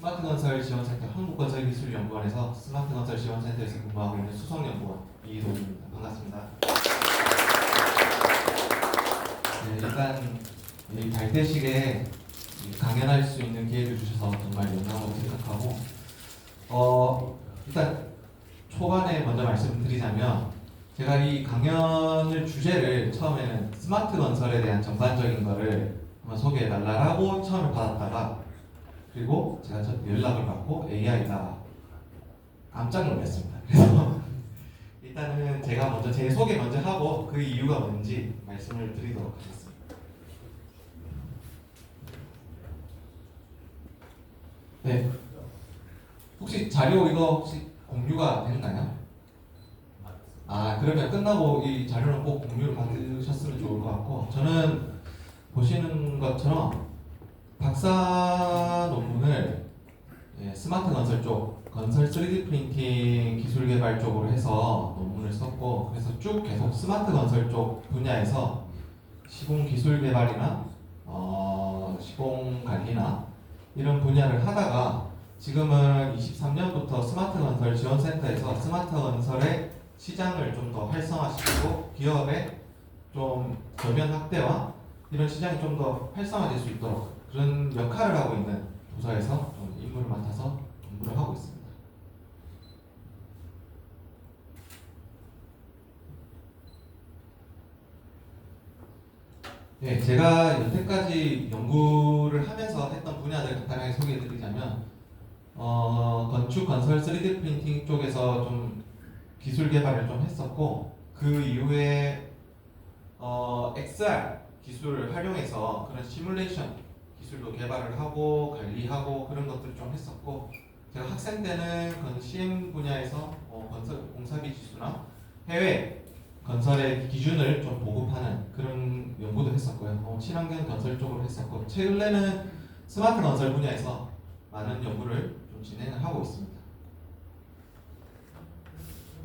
스마트건설 지원센터 한국건설기술연구원에서 스마트건설 지원센터에서 근무하고 있는 수석연구원 이도훈입니다. 반갑습니다. 네, 일단 이 발대식에 강연할 수 있는 기회를 주셔서 정말 영광으로 생각하고 일단 초반에 먼저 말씀드리자면 제가 이 강연을 주제를 처음에는 스마트 건설에 대한 전반적인 거를 한번 소개해달라고 처음에 받았다가 그리고 제가 연락을 받고 AI다 깜짝 놀랐습니다. 그래서 일단은 제가 먼저 제 소개 먼저 하고 그 이유가 뭔지 말씀을 드리도록 하겠습니다. 네, 혹시 자료 이거 혹시 공유가 됐나요? 그러면 끝나고 이 자료는 꼭 공유를 받으셨으면 좋을 것 같고, 저는 보시는 것처럼 박사 논문을 스마트 건설 쪽, 건설 3D 프린팅 기술 개발 쪽으로 해서 논문을 썼고, 그래서 쭉 계속 스마트 건설 쪽 분야에서 시공 기술 개발이나 시공 관리나 이런 분야를 하다가 지금은 23년부터 스마트 건설 지원센터에서 스마트 건설의 시장을 좀 더 활성화시키고 기업의 좀 저변 확대와 이런 시장이 좀 더 활성화될 수 있도록 그런 역할을 하고 있는 부서에서 좀 임무를 맡아서 공부를 하고 있습니다. 네, 제가 여태까지 연구를 하면서 했던 분야들 간단하게 소개해드리자면 건축, 건설 3D 프린팅 쪽에서 좀 기술 개발을 좀 했었고 그 이후에 XR 기술을 활용해서 그런 시뮬레이션 기술도 개발을 하고 관리하고 그런 것들을 좀 했었고 제가 학생 때는 CM 분야에서 건설 공사비 지수나 해외 건설의 기준을 좀 보급하는 그런 연구도 했었고요. 친환경 건설 쪽으로 했었고 최근에는 스마트 건설 분야에서 많은 연구를 좀 진행을 하고 있습니다.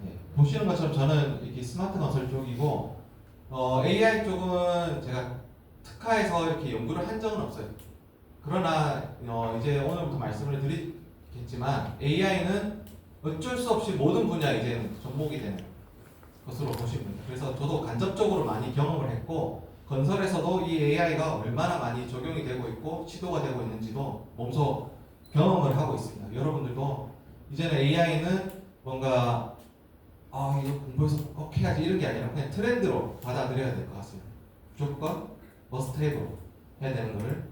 네, 보시는 것처럼 저는 이렇게 스마트 건설 쪽이고 AI 쪽은 제가 특화해서 이렇게 연구를 한 적은 없어요. 그러나 이제 오늘부터 말씀을 드리겠지만 AI는 어쩔 수 없이 모든 분야에 이제 접목이 되는 것으로 보시면 됩니다. 그래서 저도 간접적으로 많이 경험을 했고 건설에서도 이 AI가 얼마나 많이 적용이 되고 있고 시도가 되고 있는지도 몸소 경험을 하고 있습니다. 여러분들도 이제는 AI는 뭔가 이거 공부해서 꼭 해야지 이런 게 아니라 그냥 트렌드로 받아들여야 될 것 같습니다. 무조건 머스트 해브로 해야 되는 거를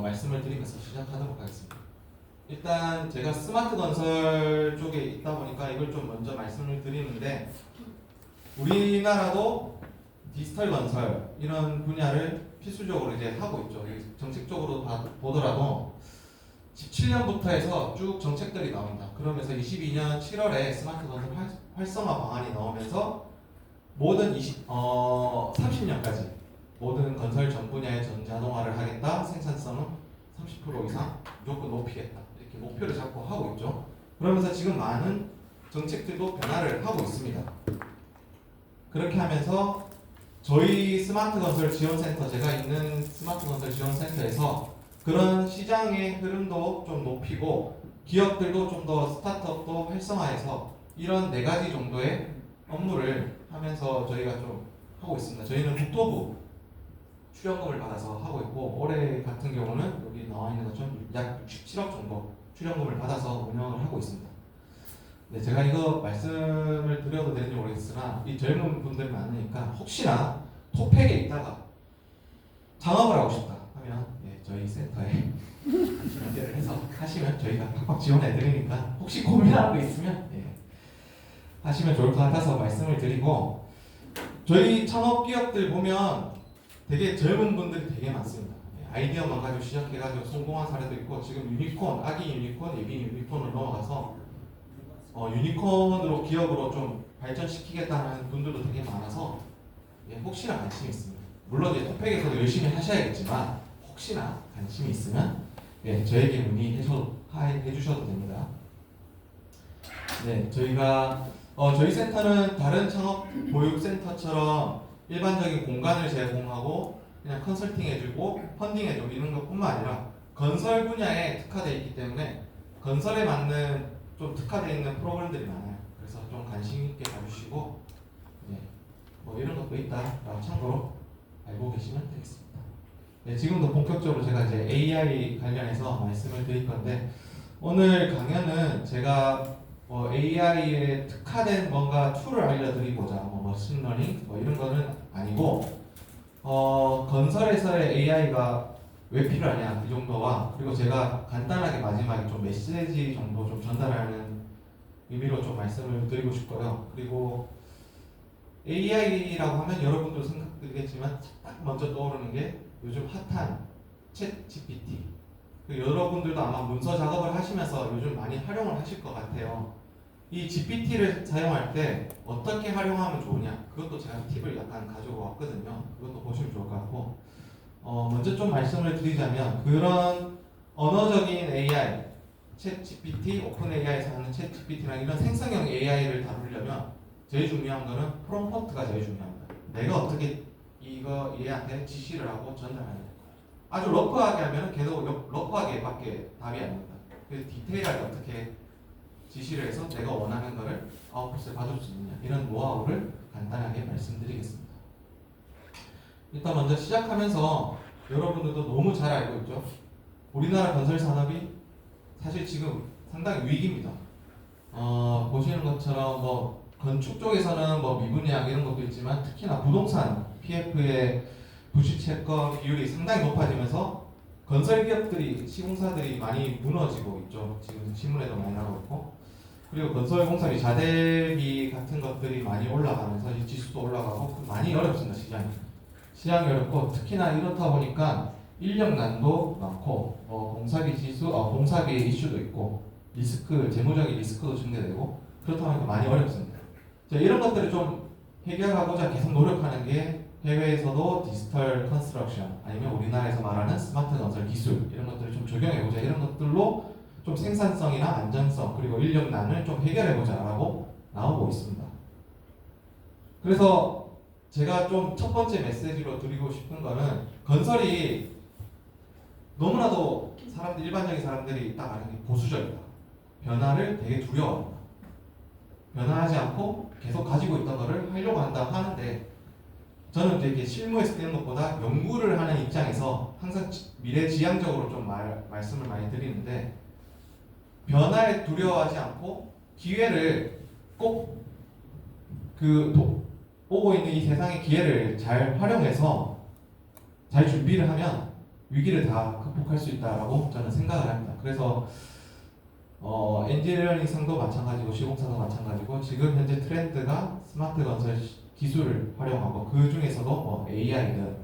말씀을 드리면서 시작하도록 하겠습니다. 일단 제가 스마트 건설 쪽에 있다 보니까 이걸 좀 먼저 말씀을 드리는데 우리나라도 디지털 건설 이런 분야를 필수적으로 이제 하고 있죠. 정책적으로 보더라도 17년부터 해서 쭉 정책들이 나옵니다. 그러면서 22년 7월에 스마트 건설 활성화 방안이 나오면서 모든 30년까지 모든 건설 전 분야의 전자동화를 하겠다, 생산성은 30% 이상 무조건 높이겠다 이렇게 목표를 잡고 하고 있죠. 그러면서 지금 많은 정책들도 변화를 하고 있습니다. 그렇게 하면서 저희 스마트 건설 지원센터, 제가 있는 스마트 건설 지원센터에서 그런 시장의 흐름도 좀 높이고 기업들도 좀 더 스타트업도 활성화해서 이런 4가지 정도의 업무를 하면서 저희가 좀 하고 있습니다. 저희는 국토부 출연금을 받아서 하고 있고 올해 같은 경우는 여기 나와 있는 것처럼 약 67억 정도 출연금을 받아서 운영을 하고 있습니다. 네, 제가 이거 말씀을 드려도 되는지 모르겠으나 이 젊은 분들 많으니까 혹시나 토팩에 있다가 창업을 하고 싶다 하면 저희 센터에 연결을 해서 하시면 저희가 팍팍 지원해 드리니까 혹시 고민하는 거 있으면 하시면 좋을 것 같아서 말씀을 드리고 저희 창업 기업들 보면 되게 젊은 분들이 되게 많습니다. 아이디어만 가지고 시작해가지고 성공한 사례도 있고 지금 유니콘, 아기 유니콘, 예비 유니콘으로 넘어가서 유니콘으로 기업으로 좀 발전시키겠다는 분들도 되게 많아서 혹시나 관심이 있으면 물론 이제 토팩에서도 열심히 하셔야겠지만 혹시나 관심이 있으면 저에게 문의해 주셔도 됩니다. 네, 저희가 저희 센터는 다른 창업 보육센터처럼 일반적인 공간을 제공하고 그냥 컨설팅 해주고 펀딩 해주고 이런 것뿐만 아니라 건설 분야에 특화되어 있기 때문에 건설에 맞는 좀 특화되어 있는 프로그램들이 많아요. 그래서 좀 관심 있게 봐주시고, 네, 뭐 이런 것도 있다라고 참고로 알고 계시면 되겠습니다. 네, 지금도 본격적으로 제가 이제 AI 관련해서 말씀을 드릴 건데, 오늘 강연은 제가 뭐 AI에 특화된 뭔가 툴을 알려드리고자 뭐 머신러닝 뭐 이런 거는 아니고, 건설에서의 AI가 왜 필요하냐 이 정도와, 그리고 제가 간단하게 마지막에 좀 메시지 정도 좀 전달하는 의미로 좀 말씀을 드리고 싶고요. 그리고 AI라고 하면 여러분도 생각드리겠지만 딱 먼저 떠오르는 게 요즘 핫한 챗 GPT. 여러분들도 아마 문서 작업을 하시면서 요즘 많이 활용을 하실 것 같아요. 이 GPT를 사용할 때 어떻게 활용하면 좋으냐, 그것도 제가 팁을 약간 가지고 왔거든요. 그것도 보시면 좋을 것 같고, 먼저 좀 말씀을 드리자면, 그런 언어적인 AI, 챗 GPT, 오픈 AI에서 하는 챗 GPT랑 이런 생성형 AI를 다루려면 제일 중요한 거는 프롬프트가 제일 중요합니다. 내가 어떻게 이거 얘한테 지시를 하고 전달하는 거예요. 아주 러프하게 하면 계속 러프하게밖에 답이 안 납니다. 그래서 디테일하게 어떻게 지시를 해서 내가 원하는 거를 아웃풋을 받을 수 있느냐, 이런 노하우를 간단하게 말씀드리겠습니다. 일단 먼저 시작하면서 여러분들도 너무 잘 알고 있죠. 우리나라 건설 산업이 사실 지금 상당히 위기입니다. 보시는 것처럼 뭐 건축 쪽에서는 뭐 미분양 이런 것도 있지만, 특히나 부동산 PF의 부실 채권 비율이 상당히 높아지면서 건설 기업들이, 시공사들이 많이 무너지고 있죠. 지금 신문에도 많이 나오고 있고, 그리고 건설공사비 자재비 같은 것들이 많이 올라가면서 이 지수도 올라가고 많이 어렵습니다. 시장이 어렵고, 특히나 이렇다 보니까 인력난도 많고, 공사비 지수, 공사비 이슈도 있고, 리스크, 재무적인 리스크도 증대되고, 그렇다 보니까 많이 어렵습니다. 자, 이런 것들을 좀 해결하고자 계속 노력하는 게 해외에서도 디지털 컨스트럭션, 아니면 우리나라에서 말하는 스마트 건설 기술, 이런 것들을 좀 적용해보자, 이런 것들로 좀 생산성이나 안전성, 그리고 인력난을 좀 해결해보자라고 나오고 있습니다. 그래서 제가 좀 첫 번째 메시지로 드리고 싶은 거는, 건설이 너무나도 일반적인 사람들이 딱 아는 게 보수적이다. 변화를 되게 두려워한다. 변화하지 않고 계속 가지고 있던 거를 하려고 한다 하는데, 저는 되게 실무에서 쓰는 것보다 연구를 하는 입장에서 항상 미래지향적으로 좀 말씀을 많이 드리는데, 변화에 두려워하지 않고 기회를 꼭 오고 있는 이 세상의 기회를 잘 활용해서 잘 준비를 하면 위기를 다 극복할 수 있다라고 저는 생각을 합니다. 그래서 엔지니어링 상도 마찬가지고 시공사도 마찬가지고, 지금 현재 트렌드가 스마트 건설 기술을 활용하고, 그 중에서도 뭐 AI든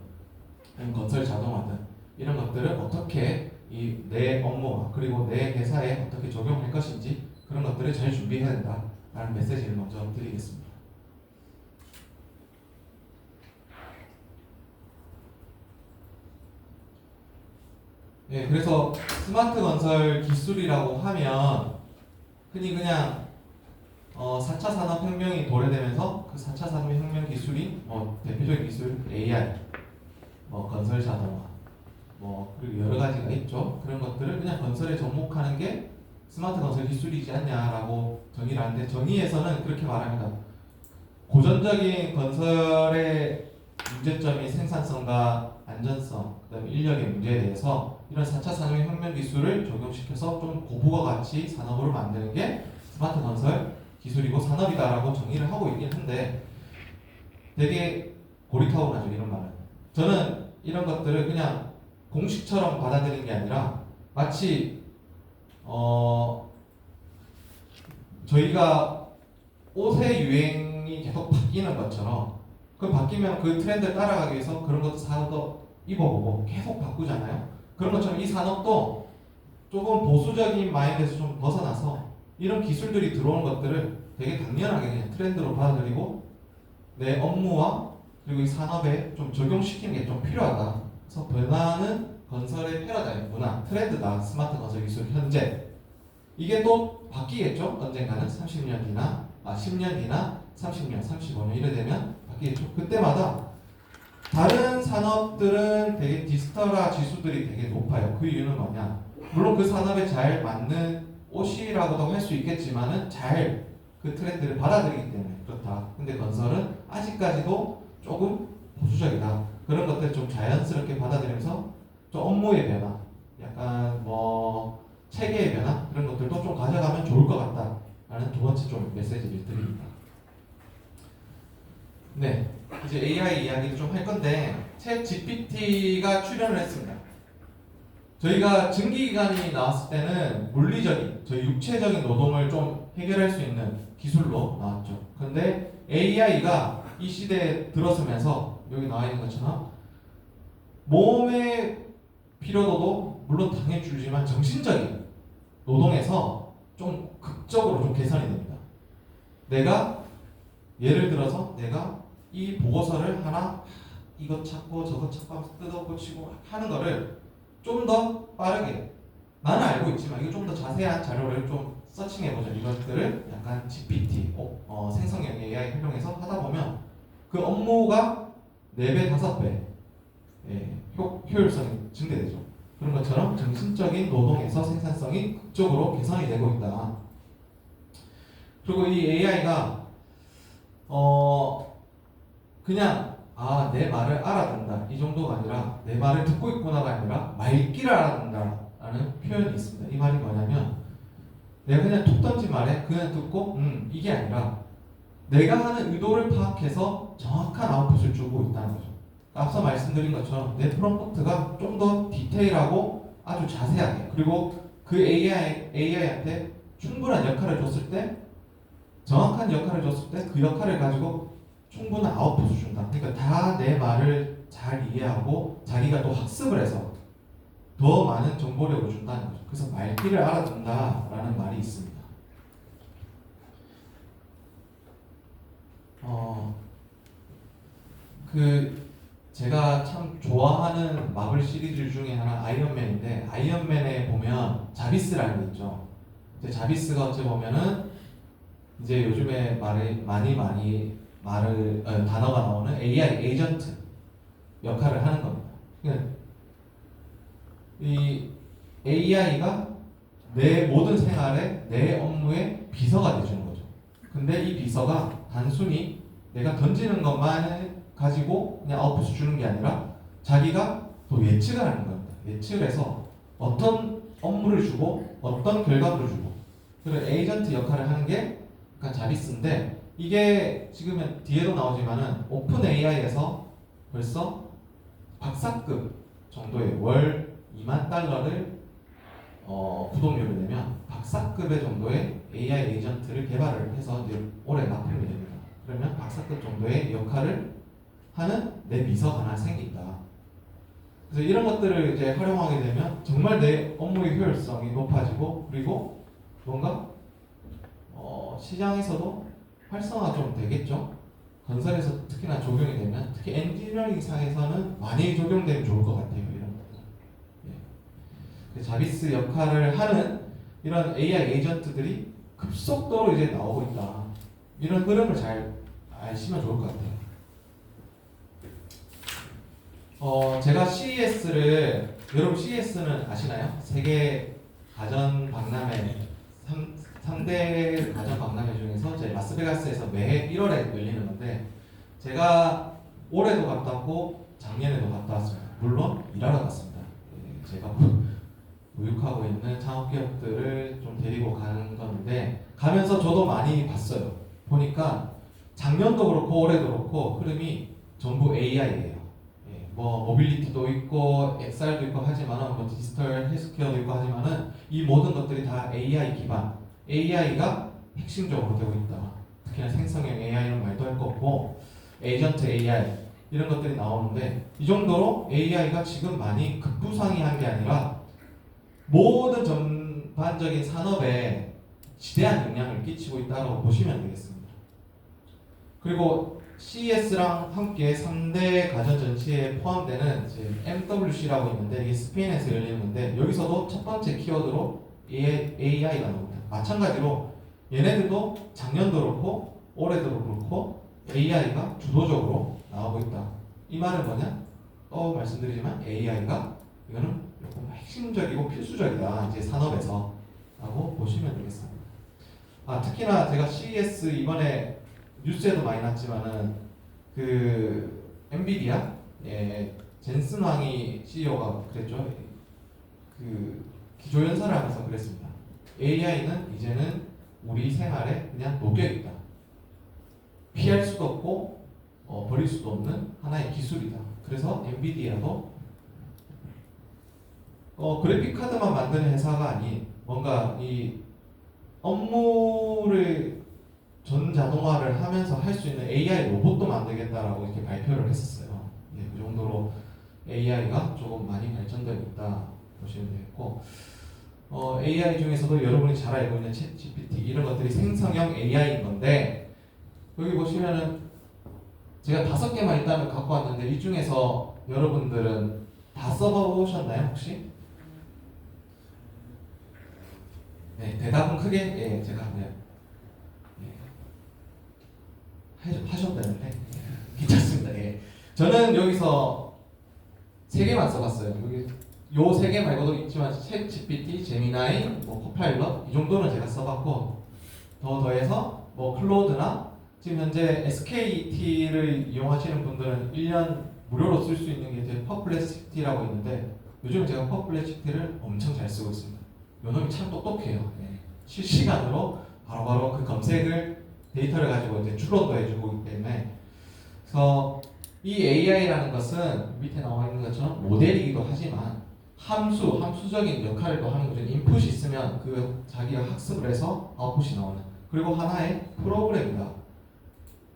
건설 자동화든 이런 것들을 어떻게 내 업무와 그리고 내 회사에 어떻게 적용할 것인지, 그런 것들을 잘 준비해야 된다라는 메시지를 먼저 드리겠습니다. 네, 그래서 스마트 건설 기술이라고 하면 흔히 그냥 4차 산업혁명이 도래되면서 그 4차 산업혁명 기술이 대표적인 기술 AI, 건설 자동화, 그리고 여러 가지가 있죠. 그런 것들을 그냥 건설에 접목하는 게 스마트 건설 기술이지 않냐라고 정의를 하는데, 정의에서는 그렇게 말합니다. 고전적인 건설의 문제점인 생산성과 안전성, 그다음에 인력의 문제에 대해서 이런 4차 산업혁명 기술을 적용시켜서 좀 고부가 가치 산업으로 만드는 게 스마트 건설 기술이고 산업이다라고 정의를 하고 있긴 한데, 되게 고리타분하죠, 이런 말은. 저는 이런 것들을 그냥 공식처럼 받아들이는 게 아니라, 마치 저희가 옷의 유행이 계속 바뀌는 것처럼, 그 바뀌면 그 트렌드를 따라가기 위해서 그런 것도 사도 입어보고 계속 바꾸잖아요. 그런 것처럼 이 산업도 조금 보수적인 마인드에서 좀 벗어나서 이런 기술들이 들어오는 것들을 되게 당연하게 그냥 트렌드로 받아들이고, 내 업무와 그리고 이 산업에 좀 적용시키는 게 좀 필요하다. 그래서 변화는 건설의 패러다임, 문화, 트렌드다. 스마트 건설 기술 현재. 이게 또 바뀌겠죠? 언젠가는 30년 뒤나 10년 뒤나 30년, 35년 이래 되면 바뀌겠죠. 그때마다 다른 산업들은 되게 디스터라 지수들이 되게 높아요. 그 이유는 뭐냐? 물론 그 산업에 잘 맞는 옷이라고도 할 수 있겠지만은 잘 그 트렌드를 받아들이기 때문에 그렇다. 근데 건설은 아직까지도 조금 보수적이다. 그런 것들 좀 자연스럽게 받아들이면서 좀 업무의 변화, 약간 뭐 체계의 변화 그런 것들도 좀 가져가면 좋을 것 같다라는 두 번째 좀 메시지를 드립니다. 네, 이제 AI 이야기도 좀 할 건데 챗 GPT가 출연을 했습니다. 저희가 증기기관이 나왔을 때는 물리적인, 저희 육체적인 노동을 좀 해결할 수 있는 기술로 나왔죠. 근데 AI가 이 시대에 들어서면서 여기 나와 있는 것처럼 몸의 피로도도 물론 당연히 줄지만 정신적인 노동에서 좀 극적으로 좀 개선이 됩니다. 내가 예를 들어서 내가 이 보고서를 하나 이것 찾고 저것 찾고 하면서 뜯어고치고 하는 거를 좀 더 빠르게 나는 알고 있지만 이거 좀 더 자세한 자료를 좀 서칭해보자. 이것들을 약간 GPT, 생성형 AI 활용해서 하다 보면 그 업무가 4배, 5배 효율성이 증대되죠. 그런 것처럼 정신적인 노동에서 생산성이 극적으로 개선이 되고 있다. 그리고 이 AI가 그냥 내 말을 알아듣는다 이 정도가 아니라 내 말을 듣고 있구나가 아니라 말귀를 알아듣는다라는 표현이 있습니다. 이 말이 뭐냐면 내가 그냥 툭 던진 말에 그냥 듣고 이게 아니라 내가 하는 의도를 파악해서 정확한 아웃풋을 주고 있다는 거죠. 앞서 말씀드린 것처럼 내 프롬프트가 좀 더 디테일하고 아주 자세하게 그리고 그 AI한테 충분한 역할을 줬을 때 정확한 역할을 줬을 때 그 역할을 가지고 충분한 아웃풋을 준다. 그러니까 다 내 말을 잘 이해하고 자기가 또 학습을 해서 더 많은 정보력을 준다는 거죠. 그래서 말귀를 알아듣는다라는 말이 있습니다. 제가 참 좋아하는 마블 시리즈 중에 하나 아이언맨인데 아이언맨에 보면 자비스라는 게 있죠. 이제 자비스가 어찌 보면은 이제 요즘에 단어가 나오는 AI 에이전트 역할을 하는 겁니다. 그러니까 이 AI가 내 모든 생활에 내 업무의 비서가 되주는 거죠. 근데 이 비서가 단순히 내가 던지는 것만 가지고 그냥 아웃풋을 주는 게 아니라 자기가 또 예측을 하는 겁니다. 예측을 해서 어떤 업무를 주고 어떤 결과물을 주고 그런 에이전트 역할을 하는 게 그러니까 자비스인데 이게 지금 뒤에도 나오지만은 오픈 AI에서 벌써 박사급 정도의 월 $20,000를 구독료를 내면 박사급의 정도의 AI 에이전트를 개발을 해서 이제 올해 납품이 됩니다. 그러면 박사급 정도의 역할을 하는 내 비서가 하나 생긴다. 그래서 이런 것들을 이제 활용하게 되면 정말 내 업무의 효율성이 높아지고 그리고 뭔가 시장에서도 활성화 좀 되겠죠. 건설에서 특히나 적용이 되면 특히 엔지니어링 상에서는 많이 적용되면 좋을 것 같아요. 이런 것들. 예. 자비스 역할을 하는 이런 AI 에이전트들이 급속도로 이제 나오고 있다. 이런 흐름을 잘 아시면 좋을 것 같아요. 제가 CES를 여러분 CES는 아시나요? 세계 가전 박람회 3대 가전 박람회 중에서 제 라스베가스에서 매해 1월에 열리는 건데 제가 올해도 갔다 왔고 작년에도 갔다 왔습니다. 물론 일하러 갔습니다. 제가 보육하고 있는 창업기업들을 좀 데리고 가는 건데 가면서 저도 많이 봤어요. 보니까 작년도 그렇고 올해도 그렇고 흐름이 전부 AI예요. 뭐 모빌리티도 있고 XR도 있고 하지만은 뭐 디지털 헬스케어도 있고 하지만은 이 모든 것들이 다 AI 기반, AI가 핵심적으로 되고 있다. 특히나 생성형 AI는 말도 할 거 없고 에이전트 AI 이런 것들이 나오는데 이 정도로 AI가 지금 많이 급부상이한 게 아니라 모든 전반적인 산업에 지대한 영향을 끼치고 있다고 보시면 되겠습니다. 그리고 CES랑 함께 3대 가전 전시회에 포함되는 MWC라고 있는데 이게 스페인에서 열리는 건데 여기서도 첫 번째 키워드로 AI가 나옵니다. 마찬가지로 얘네들도 작년도 그렇고 올해도 그렇고 AI가 주도적으로 나오고 있다. 이 말은 뭐냐? 또 말씀드리지만 AI가 이거는 조금 핵심적이고 필수적이다. 이제 산업에서 라고 보시면 되겠습니다. 특히나 제가 CES 이번에 뉴스에도 많이 났지만은 그 엔비디아 젠슨 왕이 CEO가 그랬죠. 그 기조연설을 하면서 그랬습니다. AI는 이제는 우리 생활에 그냥 녹여 있다. 피할 수도 없고 버릴 수도 없는 하나의 기술이다. 그래서 엔비디아도 그래픽 카드만 만드는 회사가 아닌 뭔가 이 업무를 전자동화를 하면서 할 수 있는 AI 로봇도 만들겠다라고 이렇게 발표를 했었어요. 그 정도로 AI가 조금 많이 발전되고 있다 보시면 되겠고, AI 중에서도 여러분이 잘 알고 있는 챗 GPT 이런 것들이 생성형 AI인 건데, 여기 보시면은 제가 5개만 일단은 갖고 왔는데 이 중에서 여러분들은 다 써보셨나요 혹시? 네, 대답은 크게 제가 그냥 하셨다는데 괜찮습니다. 저는 여기서 3개만 써봤어요. 여기 요 3개 말고도 있지만 챗 GPT, 제미나이, 코파일럿 이 정도는 제가 써봤고, 더해서 클로드나 지금 현재 SKT를 이용하시는 분들은 1년 무료로 쓸 수 있는 게 이제 퍼플렉시티라고 있는데, 요즘 제가 퍼플렉시티를 엄청 잘 쓰고 있습니다. 요놈이 참 똑똑해요. 실시간으로 바로바로 그 검색을 데이터를 가지고 이제 추론도 해주고 있기 때문에, 그래서 이 AI라는 것은 밑에 나와 있는 것처럼 모델이기도 하지만 함수적인 역할을 또 하는 거죠. 인풋이 있으면 그 자기가 학습을 해서 아웃풋이 나오는, 그리고 하나의 프로그램이다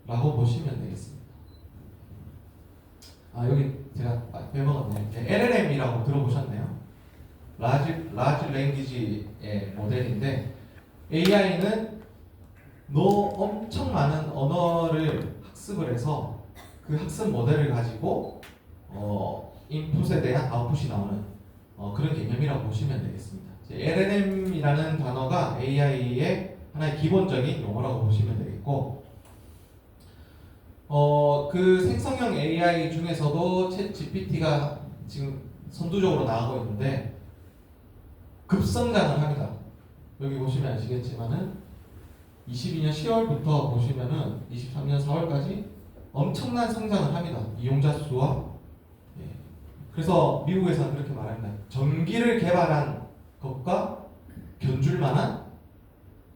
라고 보시면 되겠습니다. 여기 제가 빼먹었네요. LLM이라고 들어보셨나요? 라지 랭귀지의 모델인데, AI는 엄청 많은 언어를 학습을 해서 그 학습 모델을 가지고 인풋에 대한 아웃풋이 나오는 그런 개념이라고 보시면 되겠습니다. LLM이라는 단어가 AI의 하나의 기본적인 용어라고 보시면 되겠고, 그 생성형 AI 중에서도 챗 GPT가 지금 선두적으로 나가고 있는데 급성장을 합니다. 여기 보시면 아시겠지만은 22년 10월부터 보시면은 23년 4월까지 엄청난 성장을 합니다. 이용자 수와. 그래서 미국에서는 그렇게 말합니다. 전기를 개발한 것과 견줄 만한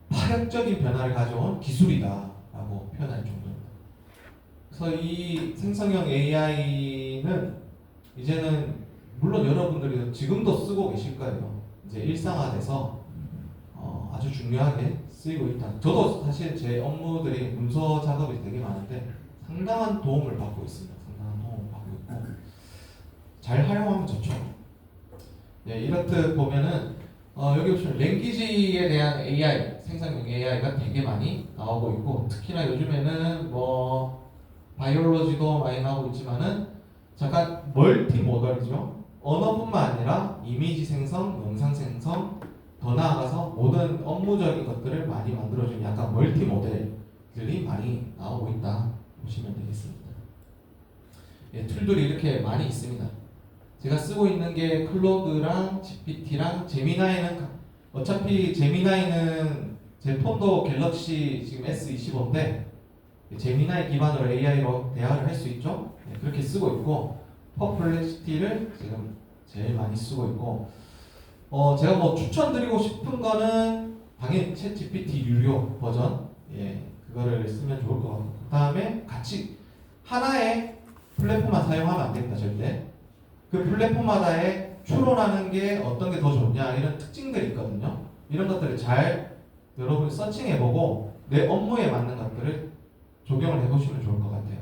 파격적인 변화를 가져온 기술이다라고 표현할 정도입니다. 그래서 이 생성형 AI는 이제는 물론 여러분들이 지금도 쓰고 계실 거예요. 이제 일상화돼서 아주 중요하게 쓰이고 있다. 저도 사실 제 업무들이 문서 작업이 되게 많은데 상당한 도움을 받고 있습니다. 상당한 도움을 받고 있고 잘 활용하면 좋죠. 이렇듯 보면은 여기 보시면 랭귀지에 대한 AI, 생성형 AI가 되게 많이 나오고 있고, 특히나 요즘에는 바이올로지도 많이 나오고 있지만은 잠깐 멀티 모델이죠. 언어뿐만 아니라 이미지 생성, 영상 생성, 더 나아가서 모든 업무적인 것들을 많이 만들어주는 약간 멀티 모델들이 많이 나오고 있다 보시면 되겠습니다. 툴들이 이렇게 많이 있습니다. 제가 쓰고 있는 게 클로드랑 GPT랑 제미나이는, 어차피 제미나이는 제 폰도 갤럭시 지금 S25인데 제미나이 기반으로 AI로 대화를 할 수 있죠. 그렇게 쓰고 있고, 퍼플렉시티를 지금 제일 많이 쓰고 있고, 제가 추천드리고 싶은 거는 당연히 챗 GPT 유료 버전, 그거를 쓰면 좋을 것 같고, 그 다음에 같이 하나의 플랫폼만 사용하면 안 됩니다. 절대. 그 플랫폼마다의 추론하는 게 어떤 게 더 좋냐 이런 특징들이 있거든요. 이런 것들을 잘 여러분이 서칭해보고 내 업무에 맞는 것들을 적용을 해보시면 좋을 것 같아요.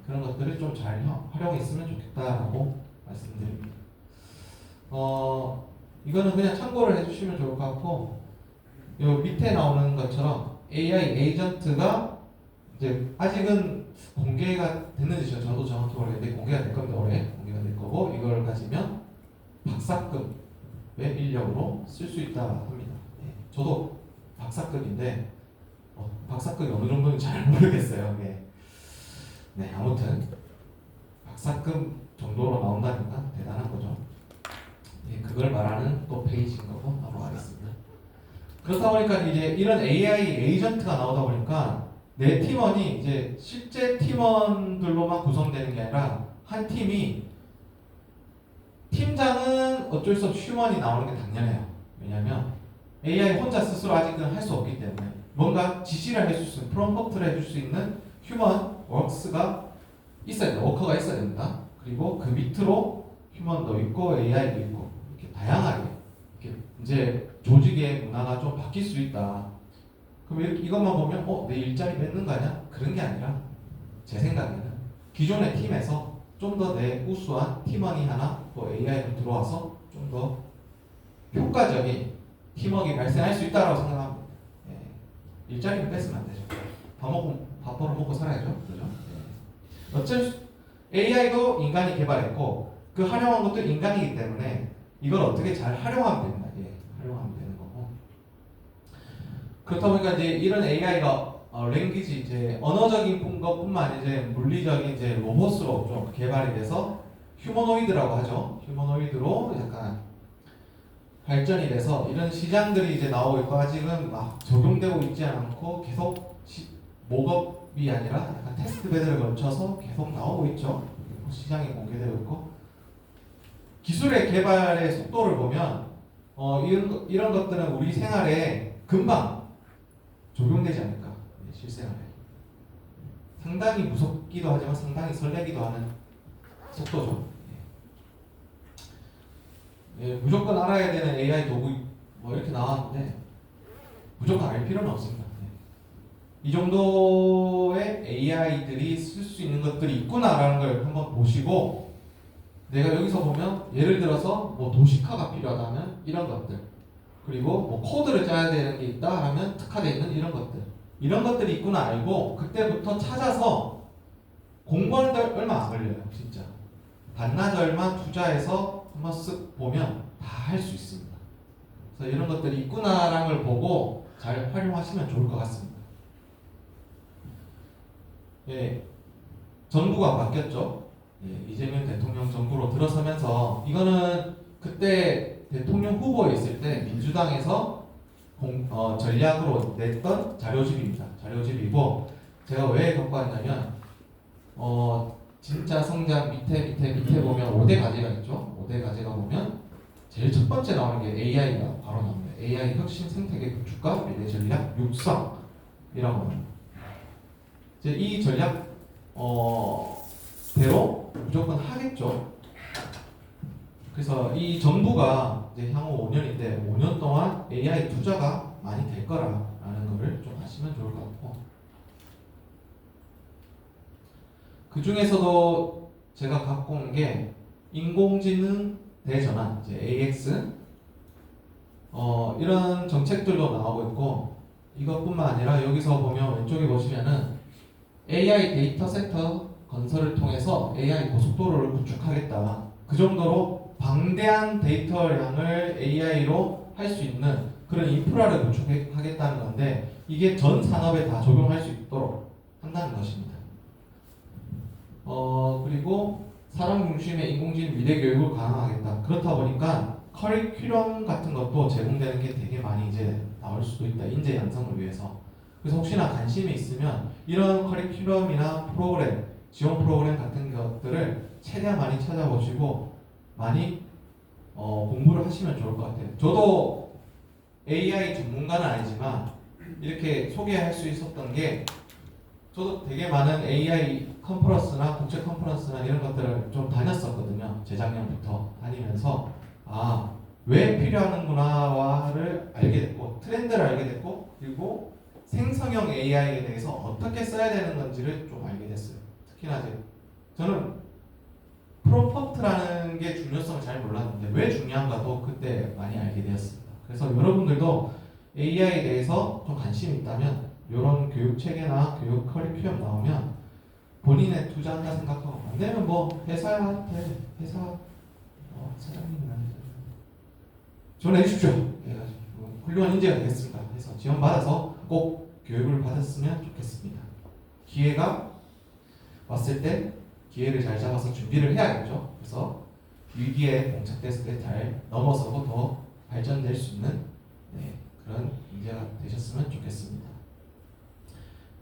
그런 것들을 좀 잘 활용했으면 좋겠다라고 말씀드립니다. 이거는 그냥 참고를 해주시면 좋을 것 같고, 요 밑에 나오는 것처럼 AI 에이전트가 이제 아직은 공개가 됐는지 저도 정확히 모르겠는데 공개가 될 겁니다. 올해 공개가 될 거고, 이걸 가지면 박사급의 인력으로 쓸 수 있다 합니다. 저도 박사급인데 박사급이 어느 정도인지 잘 모르겠어요. 아무튼 박사급 정도로 나온다니까 대단한 거죠. 예, 그걸 말하는 또 페이지인 거고 넘어가겠습니다. 그렇다 보니까 이제 이런 AI 에이전트가 나오다 보니까 내 팀원이 이제 실제 팀원들로만 구성되는 게 아니라 한 팀이 팀장은 어쩔 수 없이 휴먼이 나오는 게 당연해요. 왜냐하면 AI 혼자 스스로 아직은 할 수 없기 때문에 뭔가 지시를 해줄 수 있는 프롬프트를 해줄 수 있는 휴먼 워크스가 있어야 돼요. 워커가 있어야 됩니다. 그리고 그 밑으로 휴먼도 있고 AI도 있고 이렇게 다양하게 이렇게 이제 조직의 문화가 좀 바뀔 수 있다. 그럼 이렇게 이것만 보면 내 일자리 뺏는 거 아니야? 그런 게 아니라 제 생각에는 기존의 팀에서 좀 더 내 우수한 팀원이 하나 또 AI로 들어와서 좀 더 효과적인 팀워크가 발생할 수 있다고 생각합니다. 예. 일자리는 뺏으면 안 되죠. 밥 벌어 먹고 살아야죠. 그죠? 예. 어쩔 수 AI도 인간이 개발했고 그 활용한 것도 인간이기 때문에 이걸 어떻게 잘 활용하면 됩니다. 예. 활용하면 되는 거고. 그렇다 보니까 이제 이런 AI가 랭귀지 이제 언어적인 것뿐만 아니라 이제 물리적인 이제 로봇으로 좀 개발이 돼서 휴머노이드라고 하죠. 휴머노이드로 약간 발전이 돼서 이런 시장들이 이제 나오고 있고 아직은 막 적용되고 있지 않고 계속 모업이 아니라 약간 테스트 배드를 거쳐서 계속 나오고 있죠. 시장이 공개되고 있고 기술의 개발의 속도를 보면 이런 것들은 우리 생활에 금방 적용되지 않을까. 실생활에 상당히 무섭기도 하지만 상당히 설레기도 하는 속도죠. 예, 무조건 알아야 되는 AI 도구 뭐 이렇게 나왔는데 무조건 알 필요는 없습니다. 이 정도의 AI들이 쓸 수 있는 것들이 있구나라는 걸 한번 보시고 내가 여기서 보면 예를 들어서 뭐 도식화가 필요하다면 이런 것들 그리고 뭐 코드를 짜야 되는 게 있다 하면 특화되어 있는 이런 것들 이런 것들이 있구나 알고 그때부터 찾아서 공부하는데 얼마 안 걸려요. 진짜 반나절만 투자해서 한번 쓱 보면 다 할 수 있습니다. 그래서 이런 것들이 있구나라는 걸 보고 잘 활용하시면 좋을 것 같습니다. 예, 정부가 바뀌었죠. 예, 이재명 대통령 정부로 들어서면서 이거는 그때 대통령 후보에 있을 때 민주당에서 전략으로 냈던 자료집입니다. 자료집이고 제가 왜 갖고 왔냐면 진짜 성장 밑에 보면 5대 과제가 있죠. 5대 과제가 보면 제일 첫 번째 나오는 게 AI가 바로 나옵니다. AI 혁신 생태계 구축과 미래 전략 육성이라고 합니다. 이제 이 전략 대로 무조건 하겠죠. 그래서 이 정부가 이제 향후 5년인데 5년 동안 AI 투자가 많이 될 거라는 거를 좀 아시면 좋을 것 같고 그 중에서도 제가 갖고 온 게 인공지능 대전환 이제 AX 이런 정책들도 나오고 있고 이것뿐만 아니라 여기서 보면 왼쪽에 보시면은 AI 데이터 센터 건설을 통해서 AI 고속도로를 구축하겠다. 그 정도로 방대한 데이터량을 AI로 할 수 있는 그런 인프라를 구축하겠다는 건데 이게 전 산업에 다 적용할 수 있도록 한다는 것입니다. 그리고 사람 중심의 인공지능 미래 교육을 강화하겠다. 그렇다 보니까 커리큘럼 같은 것도 제공되는 게 되게 많이 이제 나올 수도 있다. 인재 양성을 위해서. 그래서 혹시나 관심이 있으면 이런 커리큘럼이나 프로그램, 지원 프로그램 같은 것들을 최대한 많이 찾아보시고 많이 공부를 하시면 좋을 것 같아요. 저도 AI 전문가는 아니지만 이렇게 소개할 수 있었던 게 저도 되게 많은 AI 컨퍼런스나 국제 컨퍼런스나 이런 것들을 좀 다녔었거든요. 재작년부터 다니면서 왜 필요하는구나를 알게 됐고 트렌드를 알게 됐고 그리고 생성형 AI에 대해서 어떻게 써야 되는 건지를 좀 알게 됐어요. 특히나 이제 저는 프롬프트라는 게 중요성을 잘 몰랐는데 왜 중요한가도 그때 많이 알게 되었습니다. 그래서 여러분들도 AI에 대해서 좀 관심이 있다면 이런 교육 체계나 교육 커리큘럼 나오면 본인의 투자한다 생각하고 안 되면 뭐 회사한테 회사 사장님이나 지원해 주십시오. 훌륭한 인재가 되겠습니다. 해서 지원받아서 꼭 교육을 받았으면 좋겠습니다. 기회가 왔을 때 기회를 잘 잡아서 준비를 해야겠죠. 그래서 위기에 봉착됐을 때 잘 넘어서고 더 발전될 수 있는 그런 인재가 되셨으면 좋겠습니다.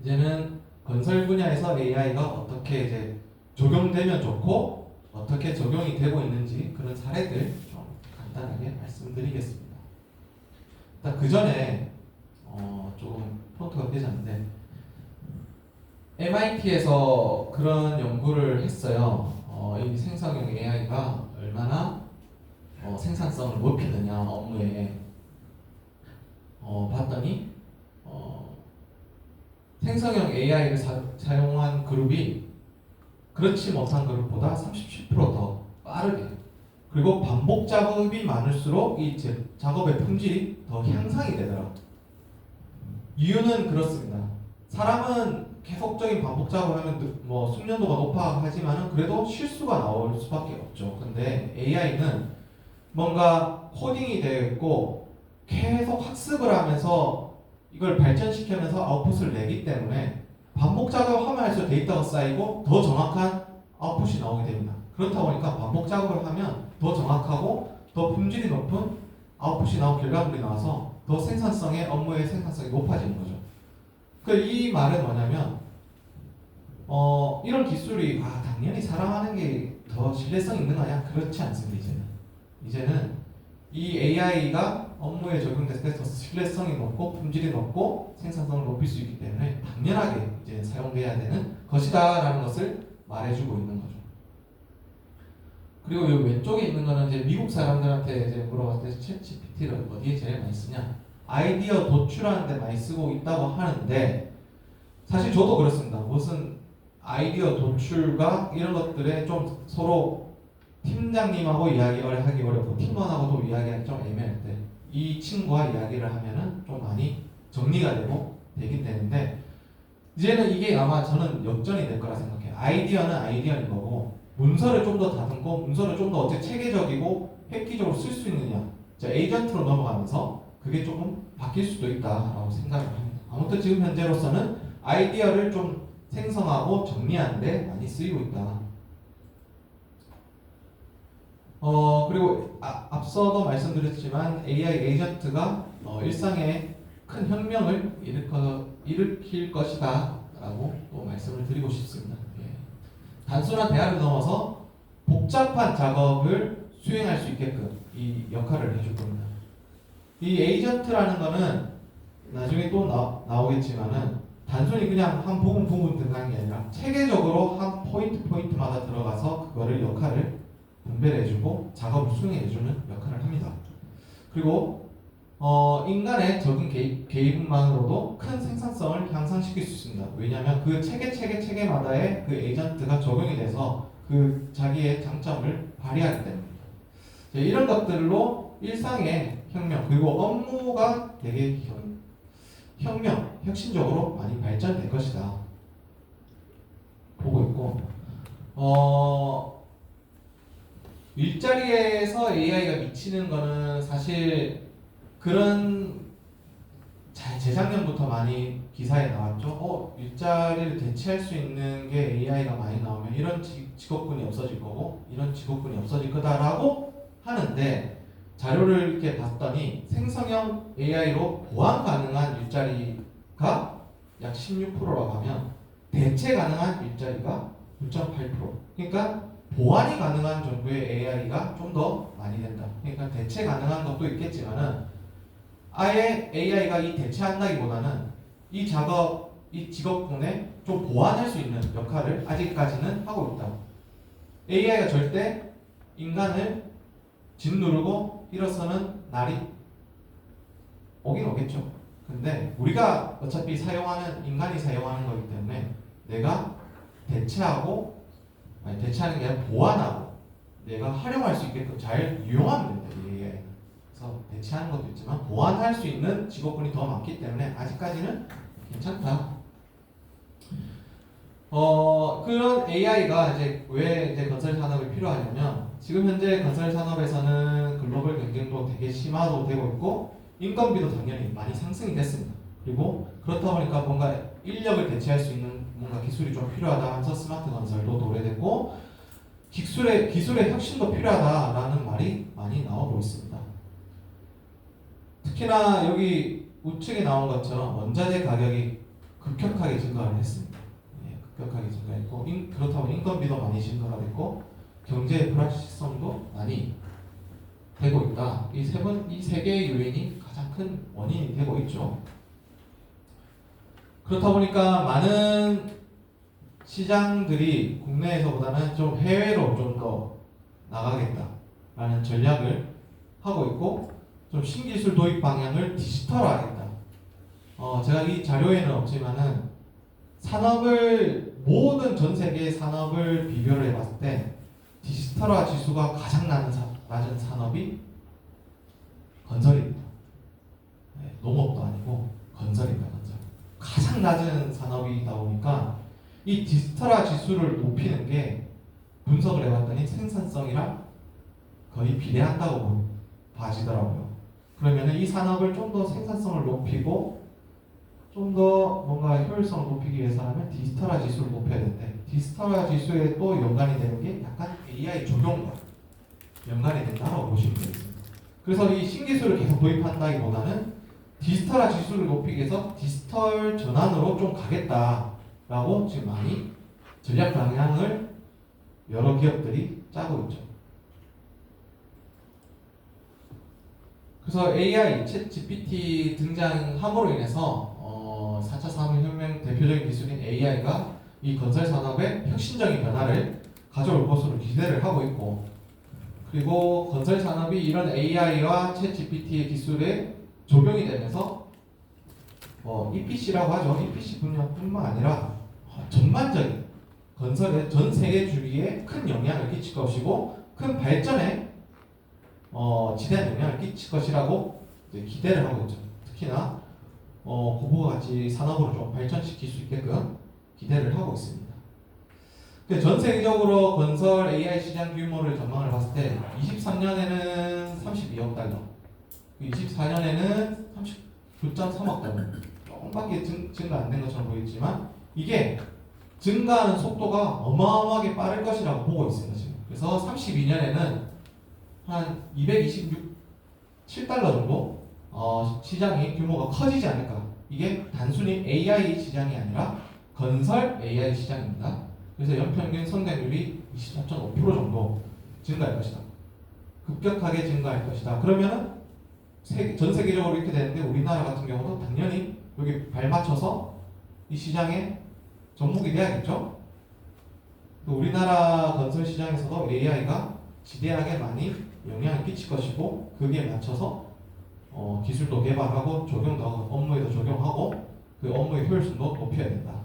이제는 건설 분야에서 AI가 어떻게 이제 적용되면 좋고 어떻게 적용이 되고 있는지 그런 사례들 좀 간단하게 말씀드리겠습니다. 일단 그 전에 조금 폰트가 되졌는데 MIT에서 그런 연구를 했어요. 이 생성형 AI가 얼마나 생산성을 높이느냐 업무에 봤더니 생성형 AI를 사용한 그룹이 그렇지 못한 그룹보다 37%더 빠르게 그리고 반복 작업이 많을수록 이 작업의 품질이 더 향상이 되더라고요. 이유는 그렇습니다. 사람은 계속적인 반복 작업을 하면 뭐 숙련도가 높아 하지만은 그래도 실수가 나올 수밖에 없죠. 근데 AI는 뭔가 코딩이 되어 있고 계속 학습을 하면서 이걸 발전시키면서 아웃풋을 내기 때문에 반복 작업을 하면 할수록 데이터가 쌓이고 더 정확한 아웃풋이 나오게 됩니다. 그렇다 보니까 반복 작업을 하면 더 정확하고 더 품질이 높은 아웃풋이 나온 결과물이 나와서 더 업무의 생산성이 높아지는 거죠. 이 말은 뭐냐면 이런 기술이 당연히 사람하는 게 더 신뢰성 있는 거냐? 그렇지 않습니다. 이제는 이 AI가 업무에 적용됐을 때 더 신뢰성이 높고 품질이 높고 생산성을 높일 수 있기 때문에 당연하게 이제 사용돼야 되는 것이다라는 것을 말해주고 있는 거죠. 그리고 이 왼쪽에 있는 거는 이제 미국 사람들한테 이제 물어봤을 때 챗GPT를 어디에 제일 많이 쓰냐? 아이디어 도출하는 데 많이 쓰고 있다고 하는데 사실 저도 그렇습니다. 무슨 아이디어 도출과 이런 것들에 좀 서로 팀장님하고 이야기하기 어렵고 팀원하고도 이야기하기 좀 애매할 때 이 친구와 이야기를 하면은 좀 많이 정리가 되긴 되는데 이제는 이게 아마 저는 역전이 될 거라 생각해요. 아이디어는 아이디어인 거고 문서를 좀 더 다듬고 문서를 좀 더 어떻게 체계적이고 획기적으로 쓸 수 있느냐 에이전트로 넘어가면서 그게 조금 바뀔 수도 있다라고 생각을 합니다. 아무튼 지금 현재로서는 아이디어를 좀 생성하고 정리하는 데 많이 쓰이고 있다. 그리고 앞서도 말씀드렸지만 AI 에이전트가 일상에 큰 혁명을 일으킬 것이다 라고 또 말씀을 드리고 싶습니다. 단순한 대화를 넘어서 복잡한 작업을 수행할 수 있게끔 이 역할을 해줄 겁니다. 이 에이전트라는 거는 나중에 또 나오겠지만은 단순히 그냥 한 부분 들어가는 게 아니라 체계적으로 한 포인트마다 들어가서 그거를 역할을 분배해주고 작업을 수행해주는 역할을 합니다. 그리고 인간의 적은 개입만으로도 큰 생산성을 향상시킬 수 있습니다. 왜냐하면 그 체계마다의 그 에이전트가 적용이 돼서 그 자기의 장점을 발휘하기 때문입니다. 이런 것들로 일상의 혁명 그리고 업무가 되게 혁신적으로 많이 발전될 것이다 보고 있고 일자리에서 AI가 미치는 거는 사실 그런 재작년부터 많이 기사에 나왔죠. 일자리를 대체할 수 있는 게 AI가 많이 나오면 이런 직업군이 없어질 거고 이런 직업군이 없어질 거다라고 하는데 자료를 이렇게 봤더니 생성형 AI로 보완 가능한 일자리가 약 16%라고 하면 대체 가능한 일자리가 9.8%. 그러니까 보완이 가능한 정도의 AI가 좀 더 많이 된다. 그러니까 대체 가능한 것도 있겠지만은 아예 AI가 이 대체한다기보다는 이 직업군에 좀 보완할 수 있는 역할을 아직까지는 하고 있다. AI가 절대 인간을 짓누르고 일어서는 날이 오긴 오겠죠. 근데 우리가 어차피 인간이 사용하는 거기 때문에 내가 대체하는 게 아니라 보완하고 내가 활용할 수 있게끔 잘 이용하면 된다. 그래서 대체하는 것도 있지만 보완할 수 있는 직업군이 더 많기 때문에 아직까지는 괜찮다. 그런 AI가 왜 건설 산업이 필요하냐면 지금 현재 건설 산업에서는 글로벌 경쟁도 되게 심화도 되고 있고 인건비도 당연히 많이 상승이 됐습니다. 그리고 그렇다 보니까 뭔가 인력을 대체할 수 있는 뭔가 기술이 좀 필요하다 하면서 스마트 건설도 도래됐고 기술의 혁신도 필요하다라는 말이 많이 나오고 있습니다. 특히나 여기 우측에 나온 것처럼 원자재 가격이 급격하게 증가를 했습니다. 예, 급격하게 증가했고 그렇다 보니 인건비도 많이 증가가 됐고 경제의 불확실성도 많이 되고 있다. 이 세 개의 요인이 가장 큰 원인이 되고 있죠. 그렇다 보니까 많은 시장들이 국내에서보다는 좀 해외로 좀 더 나가겠다라는 전략을 하고 있고 좀 신기술 도입 방향을 디지털화하겠다. 제가 이 자료에는 없지만은 모든 전 세계의 산업을 비교를 해봤을 때 디지털화 지수가 가장 낮은 산업이 건설입니다. 네, 농업도 아니고 건설입니다. 건설. 가장 낮은 산업이다 보니까 이 디지털화 지수를 높이는 게 분석을 해봤더니 생산성이랑 거의 비례한다고 봐지더라고요. 그러면 이 산업을 좀 더 생산성을 높이고 좀 더 뭔가 효율성을 높이기 위해서라면 디지털화 지수를 높여야 되는데 디지털화 지수에 또 연관이 되는 게 약간 AI 적용과 연관이 된다고 보시면 되겠습니다. 그래서 이 신기술을 계속 도입한다기보다는 디지털화 지수를 높이기 위해서 디지털 전환으로 좀 가겠다라고 지금 많이 전략 방향을 여러 기업들이 짜고 있죠. 그래서 AI, 챗 GPT 등장함으로 인해서 4차 산업혁명 대표적인 기술인 AI가 이 건설 산업에 혁신적인 변화를 가져올 것으로 기대를 하고 있고, 그리고 건설 산업이 이런 AI와 챗 GPT의 기술에 적용이 되면서 EPC라고 하죠. EPC 분야뿐만 아니라 전반적인 건설의 전 세계 주위에 큰 영향을 끼칠 것이고 큰 발전에 지대한 영향을 끼칠 것이라고 기대를 하고 있죠. 특히나 고부가 같이 산업으로 좀 발전시킬 수 있게끔 기대를 하고 있습니다. 전 세계적으로 건설 AI 시장 규모를 전망을 봤을 때 23년에는 32억 달러, 24년에는 39.3억 달러, 조금밖에 증가 안 된 것처럼 보이지만 이게 증가하는 속도가 어마어마하게 빠를 것이라고 보고 있습니다. 지금. 그래서 32년에는 한 227달러 정도 시장이 규모가 커지지 않을까. 이게 단순히 AI 시장이 아니라 건설 AI 시장입니다. 그래서 연평균 성장률이 24.5% 정도 증가할 것이다. 급격하게 증가할 것이다. 그러면은 전 세계적으로 이렇게 되는데 우리나라 같은 경우도 당연히 여기 발맞춰서 이 시장에 접목이 돼야겠죠. 우리나라 건설 시장에서도 AI가 지대하게 많이 영향을 끼칠 것이고 그게 맞춰서 기술도 개발하고 적용도 하고 업무에도 적용하고 그 업무의 효율성도 높여야 된다.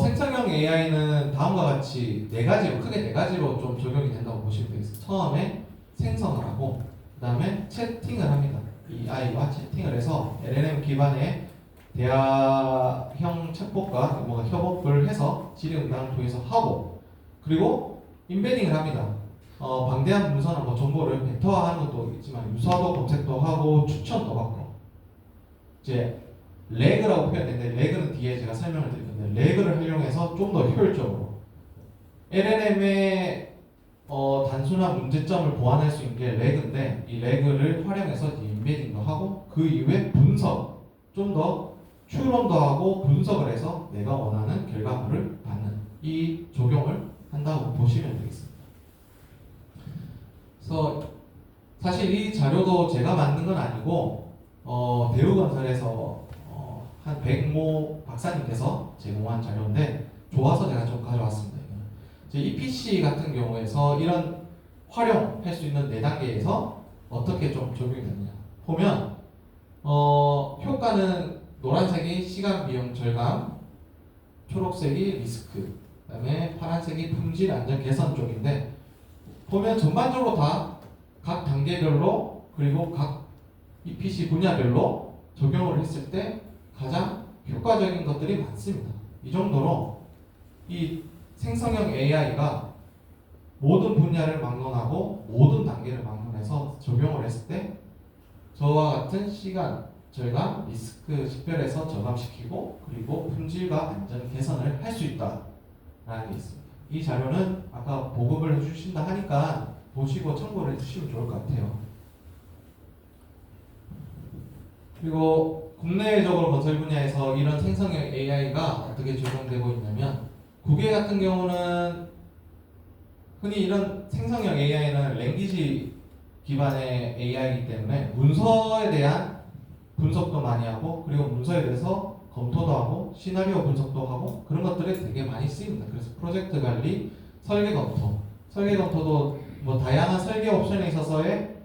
생성형 AI는 다음과 같이 크게 네 가지로 좀 적용이 된다고 보시면 되겠습니다. 처음에 생성을 하고 그 다음에 채팅을 합니다. 이 AI와 채팅을 해서 LLM 기반의 대화형 챗봇과 뭔가 협업을 해서 질의응답을 통해서 하고, 그리고 인베딩을 합니다. 방대한 문서나 정보를 벡터화하는 것도 있지만 유사도 검색도 하고 추천도 받고, 이제 레그라고 표현했는데 레그는 뒤에 제가 설명을 드릴 건데 레그를 활용해서 좀 더 효율적으로 LLM의 단순한 문제점을 보완할 수 있는 게 레그인데 이 레그를 활용해서 인베딩도 하고 그 이후에 분석, 좀 더 추론도 하고 분석을 해서 내가 원하는 결과물을 받는 이 적용을 한다고 보시면 되겠습니다. 그래서 사실 이 자료도 제가 만든 건 아니고 대우건설에서 한 백모 박사님께서 제공한 자료인데 좋아서 제가 좀 가져왔습니다. 이제 EPC 같은 경우에서 이런 활용할 수 있는 4단계에서 어떻게 좀 적용이 되느냐 보면 효과는 노란색이 시간 비용 절감, 초록색이 리스크, 그 다음에 파란색이 품질 안전 개선 쪽인데 보면 전반적으로 다 각 단계별로 그리고 각 EPC 분야별로 적용을 했을 때 가장 효과적인 것들이 많습니다. 이 정도로 이 생성형 AI가 모든 분야를 막론하고 모든 단계를 막론해서 적용을 했을 때 저와 같은 시간 절감, 리스크 식별해서 저감시키고 그리고 품질과 안전 개선을 할 수 있다라는 게 있습니다. 이 자료는 아까 보급을 해주신다 하니까 보시고 참고를 해주시면 좋을 것 같아요. 그리고 국내적으로 건설 분야에서 이런 생성형 AI가 어떻게 적용되고 있냐면, 국외 같은 경우는 흔히 이런 생성형 AI는 랭귀지 기반의 AI이기 때문에 문서에 대한 분석도 많이 하고, 그리고 문서에 대해서 검토도 하고 시나리오 분석도 하고 그런 것들이 되게 많이 쓰입니다. 그래서 프로젝트 관리, 설계 검토도 뭐 다양한 설계 옵션에 있어서의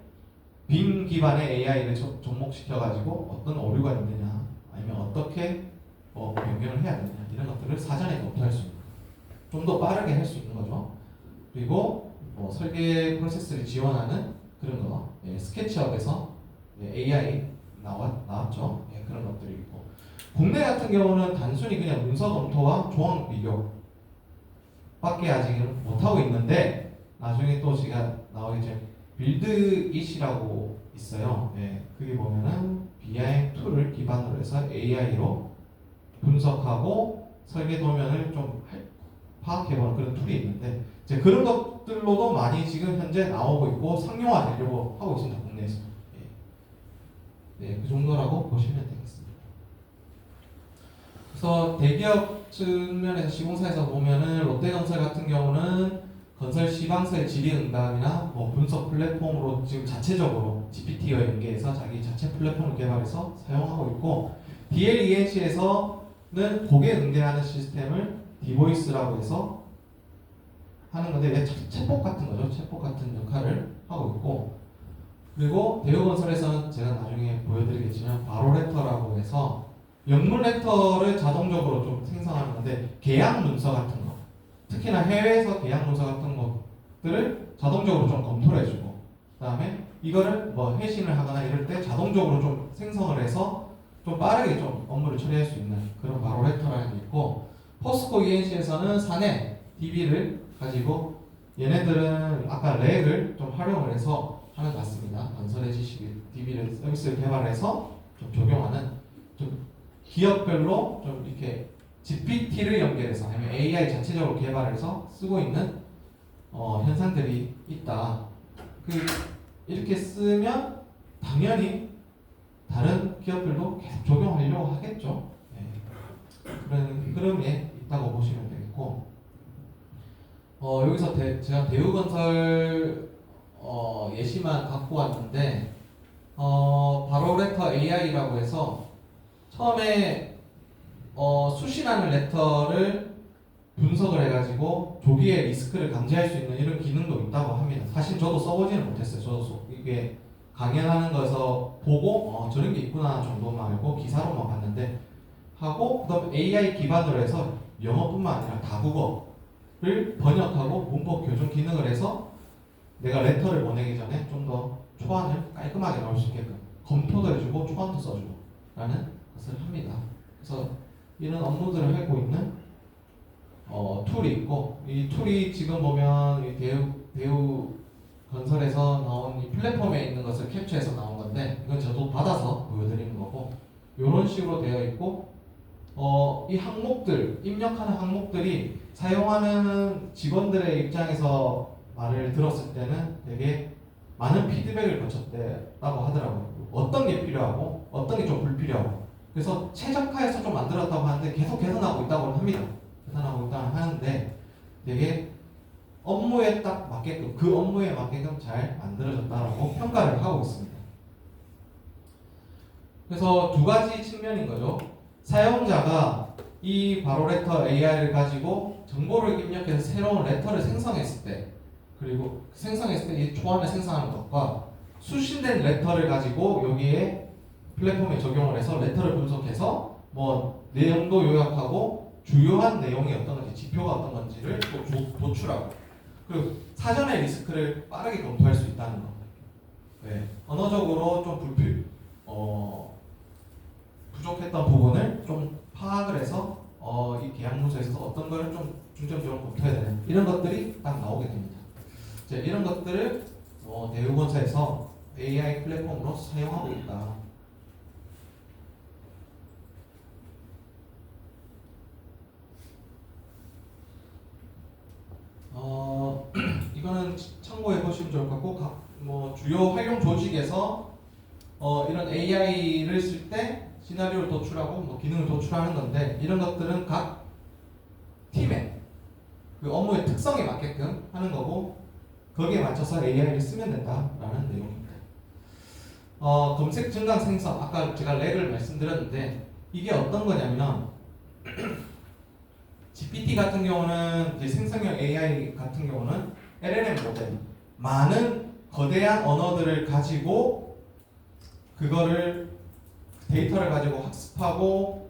빔 기반의 AI를 접목시켜가지고 어떤 오류가 있느냐, 아니면 어떻게 변경을 해야 되냐, 이런 것들을 사전에 검토할 수 있는, 좀 더 빠르게 할 수 있는 거죠. 그리고 설계 프로세스를 지원하는 그런 거, 스케치업에서 AI 나왔죠. 그런 것들이 있고, 국내 같은 경우는 단순히 그냥 문서 검토와 조항 비교밖에 아직은 못하고 있는데, 나중에 또 제가 나오겠죠. 빌드잇이라고 있어요. 그게 보면은 BIM 툴을 기반으로 해서 AI로 분석하고 설계 도면을 좀 파악해보는 그런 툴이 있는데, 이제 그런 것들로도 많이 지금 현재 나오고 있고 상용화되려고 하고 있습니다. 국내에서. 그 정도라고 보시면 되겠습니다. 그래서 대기업 측면에서 시공사에서 보면은 롯데건설 같은 경우는 건설 시방서의 질의응답이나 분석 플랫폼으로 지금 자체적으로 GPT와 연계해서 자기 자체 플랫폼을 개발해서 사용하고 있고, DLEH에서는 고객 응대하는 시스템을 디보이스라고 해서 하는 건데, 챗봇 같은 거죠. 챗봇 같은 역할을 하고 있고, 그리고 대우건설에서는 제가 나중에 보여드리겠지만 바로레터라고 해서 영문 레터를 자동적으로 좀 생성하는 건데, 계약 문서 같은 거, 특히나 해외에서 계약 문서 같은 것들을 자동적으로 좀 검토를 해주고, 그 다음에 이거를 해신을 하거나 이럴 때 자동적으로 좀 생성을 해서 좀 빠르게 좀 업무를 처리할 수 있는 그런 바로레터라는 게 있고, 포스코 ENC에서는 사내 DB를 가지고, 얘네들은 아까 렉을 좀 활용을 해서 하는 것 같습니다. 건설의 지식 DB를 서비스를 개발해서 좀 적용하는, 좀 기업별로 좀 이렇게 GPT를 연결해서 아니면 AI 자체적으로 개발해서 쓰고 있는 현상들이 있다. 이렇게 쓰면 당연히 다른 기업들도 계속 적용하려고 하겠죠. 그런 게 있다고 보시면 되겠고, 여기서 제가 대우건설 예시만 갖고 왔는데, 바로레터 AI라고 해서 처음에 수신하는 레터를 분석을 해가지고 조기에 리스크를 감지할 수 있는 이런 기능도 있다고 합니다. 사실 저도 써보지는 못했어요. 저도 이게 강연하는 거에서 보고 저런 게 있구나 정도만 알고 기사로만 봤는데 하고, 그다음 AI 기반으로 해서 영어뿐만 아니라 다국어를 번역하고 문법 교정 기능을 해서 내가 레터를 보내기 전에 좀 더 초안을 깔끔하게 나올 수 있게끔 검토도 해주고 초안도 써주고 라는 것을 합니다. 그래서 이런 업무들을 하고 있는 툴이 있고, 이 툴이 지금 보면 이 대우 건설에서 나온 이 플랫폼에 있는 것을 캡처해서 나온 건데, 이건 저도 받아서 보여드리는 거고, 이런 식으로 되어 있고, 이 항목들, 입력하는 항목들이 사용하는 직원들의 입장에서 말을 들었을 때는 되게 많은 피드백을 거쳤다고 하더라고요. 어떤 게 필요하고 어떤 게 좀 불필요하고, 그래서 최적화해서 좀 만들었다고 하는데 계속 개선하고 있다고 합니다. 개선하고 있다고 하는데 되게 업무에 딱 맞게끔, 그 업무에 맞게끔 잘 만들어졌다라고 평가를 하고 있습니다. 그래서 두 가지 측면인 거죠. 사용자가 이 바로레터 AI를 가지고 정보를 입력해서 새로운 레터를 생성했을 때, 그리고 생성했을 때 이 초안을 생성하는 것과 수신된 레터를 가지고 여기에 플랫폼에 적용을 해서 레터를 분석해서 내용도 요약하고 주요한 내용이 어떤 건지, 지표가 어떤 건지를 또 도출하고, 그리고 사전에 리스크를 빠르게 검토할 수 있다는 거. 언어적으로 좀 부족했던 부분을 좀 파악을 해서 이 계약 문서에서 어떤 거를 좀 중점적으로 검토해야 되는 이런 것들이 딱 나오게 됩니다. 이런 것들을 대우건설에서 AI 플랫폼으로 사용하고 있다. 조직에서 이런 AI를 쓸 때 시나리오를 도출하고 뭐 기능을 도출하는 건데 이런 것들은 각 팀의 그 업무의 특성에 맞게끔 하는 거고 거기에 맞춰서 AI를 쓰면 된다라는 내용입니다. 검색 증강 생성 아까 제가 렉을 말씀드렸는데 이게 어떤 거냐면 GPT 같은 경우는 이제 생성형 AI 같은 경우는 LLM 모델 많은 거대한 언어들을 가지고 그거를 데이터를 가지고 학습하고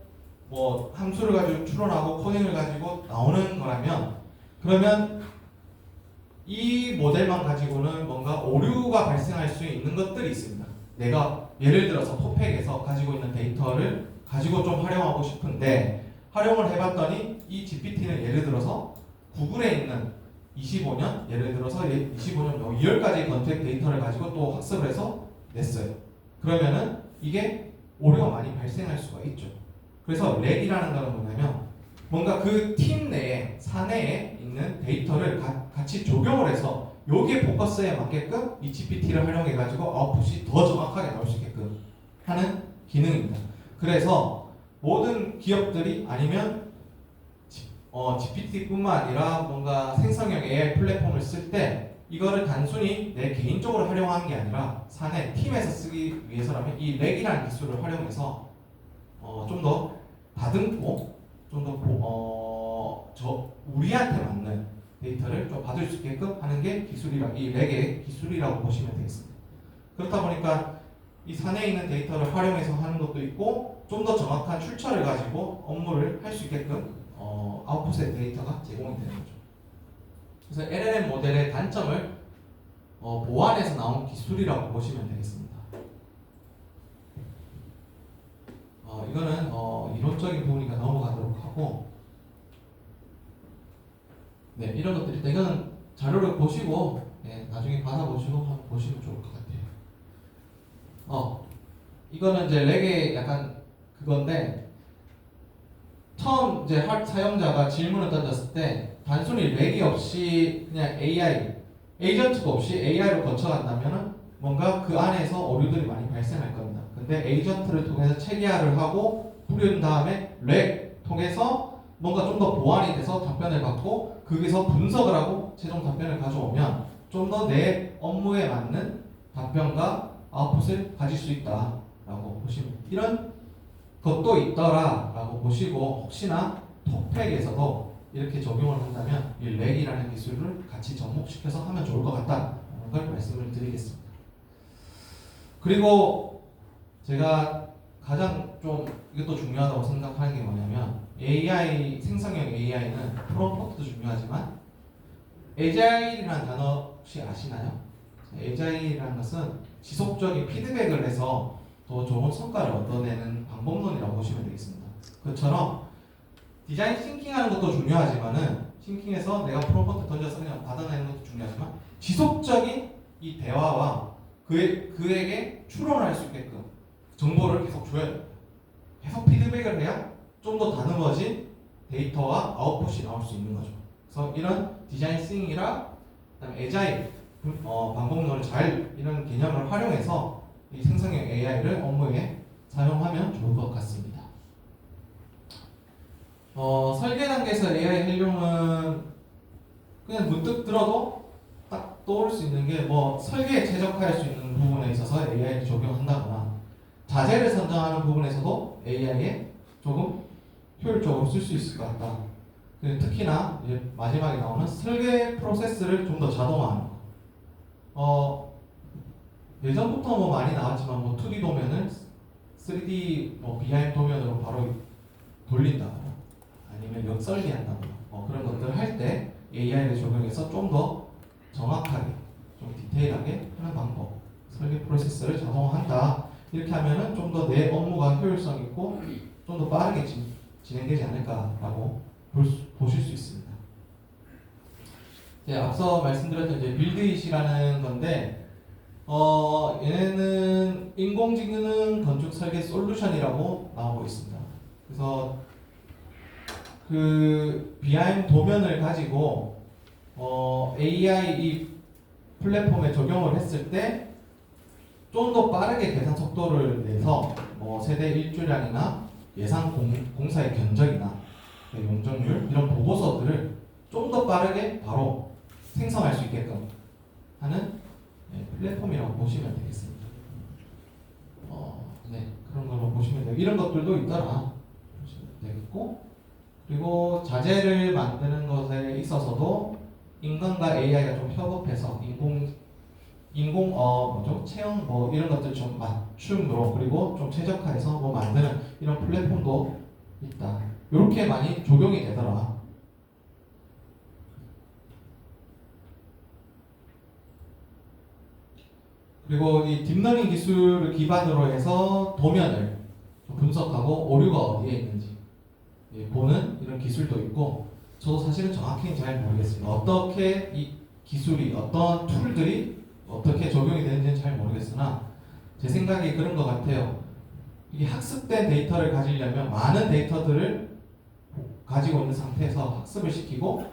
뭐 함수를 가지고 추론하고 코딩을 가지고 나오는 거라면 그러면 이 모델만 가지고는 뭔가 오류가 발생할 수 있는 것들이 있습니다. 내가 예를 들어서 토팩에서 가지고 있는 데이터를 가지고 좀 활용하고 싶은데 활용을 해봤더니 이 GPT는 예를 들어서 구글에 있는 25년 예를 들어서 25년 2월까지 건택 데이터를 가지고 또 학습을 해서 냈어요. 그러면은 이게 오류가 많이 발생할 수가 있죠. 그래서 렉이라는 거는 뭐냐면 뭔가 그 팀 내에 사내에 있는 데이터를 같이 조경을 해서 여기에 포커스에 맞게끔 이 GPT를 활용해 가지고 아웃풋이 더 정확하게 나올 수 있게끔 하는 기능입니다. 그래서 모든 기업들이 아니면 GPT뿐만 아니라 뭔가 생성형 AI 플랫폼을 쓸 때 이거를 단순히 내 개인적으로 활용하는 게 아니라 사내 팀에서 쓰기 위해서라면 이 렉이라는 기술을 활용해서 좀 더 다듬고 좀 더 우리한테 맞는 데이터를 좀 받을 수 있게끔 하는 게 이 렉의 기술이라고 보시면 되겠습니다. 그렇다 보니까 이 사내에 있는 데이터를 활용해서 하는 것도 있고 좀 더 정확한 출처를 가지고 업무를 할 수 있게끔 아웃풋의 데이터가 제공이 되는 거죠. 그래서 LLM 모델의 단점을 보완해서 나온 기술이라고 보시면 되겠습니다. 이거는 이론적인 부분이니까 넘어가도록 하고 네 이런 것들 일단 이거는 자료를 보시고 나중에 받아보시고 한번 보시면 좋을 것 같아요. 이거는 이제 렉의 약간 그건데 처음 이제 사용자가 질문을 던졌을 때 단순히 렉이 없이 그냥 AI 에이전트가 없이 AI로 거쳐간다면은 뭔가 그 안에서 오류들이 많이 발생할 겁니다. 근데 에이전트를 통해서 체계화를 하고 뿌린 다음에 렉 통해서 뭔가 좀 더 보완이 돼서 답변을 받고 거기서 분석을 하고 최종 답변을 가져오면 좀 더 내 업무에 맞는 답변과 아웃풋을 가질 수 있다라고 보시면 이런 것도 있더라라고 보시고 혹시나 토팩에서도 이렇게 적용을 한다면 이 렉이라는 기술을 같이 접목시켜서 하면 좋을 것 같다는 걸 말씀을 드리겠습니다. 그리고 제가 가장 좀 이것도 중요하다고 생각하는 게 뭐냐면 AI 생성형 AI는 프롬프트도 중요하지만 에자일이라는 단어 혹시 아시나요? 에자일이라는 것은 지속적인 피드백을 해서 더 좋은 성과를 얻어내는 방법론이라고 보시면 되겠습니다. 그처럼 디자인 싱킹하는 것도 중요하지만은 싱킹에서 내가 프롬프트 던져서 그냥 받아내는 것도 중요하지만 지속적인 이 대화와 그에게 추론을 할 수 있게끔 정보를 계속 줘야 됩니다. 계속 피드백을 해야 좀 더 다듬어진 데이터와 아웃풋이 나올 수 있는 거죠. 그래서 이런 디자인 싱이랑 그다음에 에자일 방법론을 이런 개념을 활용해서 이 생성형 AI를 업무에 사용하면 좋을 것 같습니다. 설계 단계에서 AI 활용은 그냥 문득 들어도 딱 떠오를 수 있는 게 뭐 설계에 최적화할 수 있는 부분에 있어서 AI를 적용한다거나 자재를 선정하는 부분에서도 AI에 조금 효율적으로 쓸 수 있을 것 같다. 특히나 이제 마지막에 나오는 설계 프로세스를 좀 더 자동화하는 거. 예전부터 뭐 많이 나왔지만 뭐 2D 도면을 3D 뭐 BIM 도면으로 바로 돌린다거나 아니면 역설계한다거나 그런 것들을 할 때 AI를 적용해서 좀 더 정확하게 좀 디테일하게 하는 방법 설계 프로세스를 자동화한다 이렇게 하면은 좀 더 내 업무가 효율성 있고 좀 더 빠르게 진행되지 않을까라고 보실 수 있습니다. 앞서 말씀드렸던 이제 빌드잇이라는 건데 얘는 인공지능 건축 설계 솔루션이라고 나오고 있습니다. 그래서 그 BIM 도면을 가지고 AI 이 플랫폼에 적용을 했을 때 좀 더 빠르게 계산 속도를 내서 뭐 세대 일주량이나 예상 공사의 견적이나 용적률 이런 보고서들을 좀 더 빠르게 바로 생성할 수 있게끔 하는 플랫폼이라고 보시면 되겠습니다. 네, 그런 걸로 보시면 돼요. 이런 것들도 있더라 보시면 되겠고, 그리고 자재를 만드는 것에 있어서도 인간과 AI가 좀 협업해서 체형 뭐 이런 것들 좀 맞춤으로 그리고 좀 최적화해서 뭐 만드는 이런 플랫폼도 있다. 이렇게 많이 적용이 되더라. 그리고 이 딥러닝 기술을 기반으로 해서 도면을 분석하고 오류가 어디에 있는지 보는 이런 기술도 있고, 저도 사실은 정확히는 잘 모르겠습니다. 어떻게 이 기술이 어떤 툴들이 어떻게 적용이 되는지는 잘 모르겠으나 제 생각이 그런 것 같아요. 이게 학습된 데이터를 가지려면 많은 데이터들을 가지고 있는 상태에서 학습을 시키고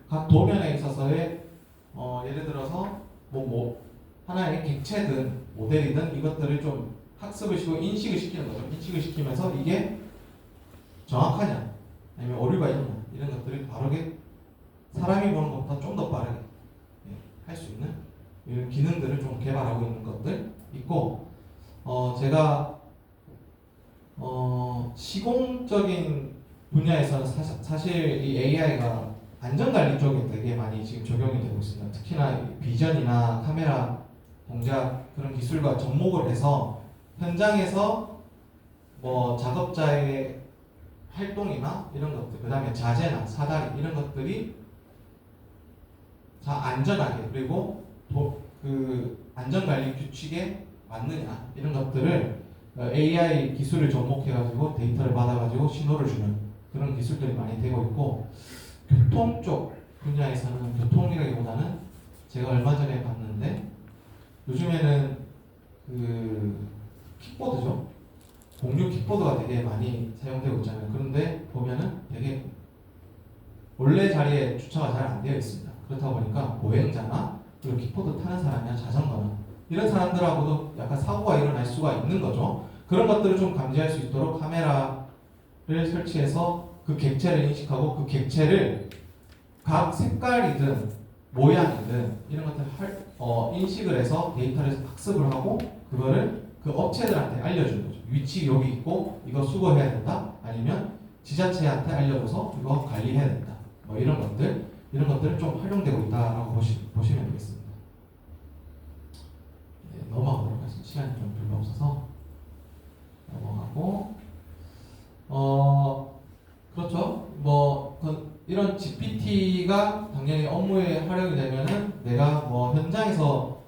각 도면에 있어서의 예를 들어서 하나의 객체든 모델이든 이것들을 좀 학습을 시키고 인식을 시키는 거죠. 인식을 시키면서 이게 정확하냐 아니면 오류가 있냐 이런 것들을 바르게 사람이 보는 것보다 좀 더 빠르게 할 수 있는 이런 기능들을 좀 개발하고 있는 것들 있고, 제가 시공적인 분야에서는 사실 이 AI가 안전관리 쪽에 되게 많이 지금 적용이 되고 있습니다. 특히나 비전이나 카메라 동작 그런 기술과 접목을 해서 현장에서 뭐 작업자의 활동이나 이런 것들, 그 다음에 자재나 사다리 이런 것들이 다 안전하게 그리고 그 안전관리 규칙에 맞느냐 이런 것들을 AI 기술을 접목해가지고 데이터를 받아가지고 신호를 주는 그런 기술들이 많이 되고 있고, 교통 쪽 분야에서는 교통이라기보다는 제가 얼마 전에 봤는데 요즘에는 그 킥보드죠. 공유 킥보드가 되게 많이 사용되고 있잖아요. 그런데 보면은 되게 원래 자리에 주차가 잘 안 되어 있습니다. 그렇다 보니까 보행자나 그리고 킥보드 타는 사람이나 자전거나 이런 사람들하고도 약간 사고가 일어날 수가 있는 거죠. 그런 것들을 좀 감지할 수 있도록 카메라를 설치해서 그 객체를 인식하고 그 객체를 각 색깔이든 모양이든 이런 것들을 인식을 해서 데이터를 학습을 하고 그거를 그 업체들한테 알려주는 거죠. 위치 여기 있고 이거 수거해야 된다. 아니면 지자체한테 알려줘서 이거 관리해야 된다. 뭐 이런 것들을 좀 활용되고 있다라고 보시면 되겠습니다. 네, 넘어가도록 하겠습니다. 시간이 좀 별로 없어서 넘어가고 그렇죠. 이런 GPT가 당연히 업무에 활용이 되면은 내가 뭐 현장에서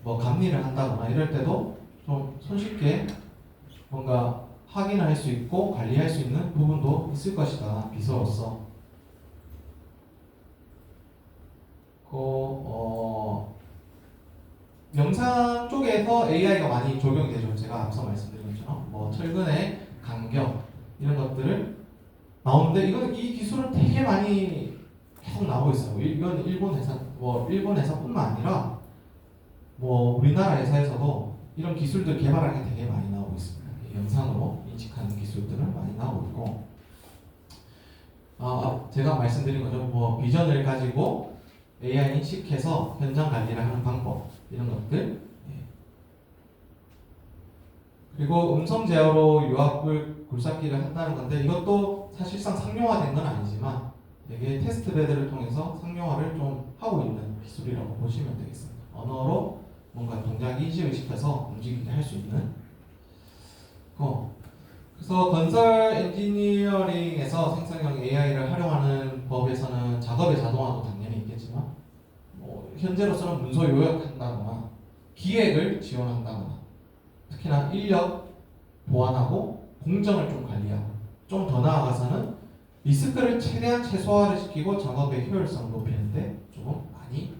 뭐 감리를 한다거나 이럴 때도 좀 손쉽게 뭔가 확인할 수 있고 관리할 수 있는 부분도 있을 것이다. 비서로서. 영상 쪽에서 AI가 많이 적용이 되죠. 제가 앞서 말씀드린 것처럼 뭐 철근의 간격 이런 것들을 나오는데 이 기술은 되게 많이 계속 나오고 있어요. 이건 일본 회사뿐만 아니라 뭐 우리나라 회사에서도 이런 기술들 개발하는 게 되게 많이 나오고 있습니다. 영상으로 인식하는 기술들은 많이 나오고 있고, 제가 말씀드린 것처럼 뭐 비전을 가지고 AI 인식해서 현장 관리를 하는 방법 이런 것들, 그리고 음성 제어로 유압을 굴삭기를 한다는 건데 이것도 사실상 상용화된 건 아니지만 되게 테스트 베드를 통해서 상용화를 좀 하고 있는 기술이라고 보시면 되겠습니다. 언어로 뭔가 동작 인식을 시켜서 움직이게 할 수 있는 그래서 건설 엔지니어링에서 생성형 AI를 활용하는 법에서는 작업의 자동화도 당연히 있겠지만 현재로서는 문서 요약한다거나 기획을 지원한다거나 특히나 인력 보완하고 공정을 좀 관리하고 좀 더 나아가서는 리스크를 최대한 최소화를 시키고 작업의 효율성을 높이는데 조금 많이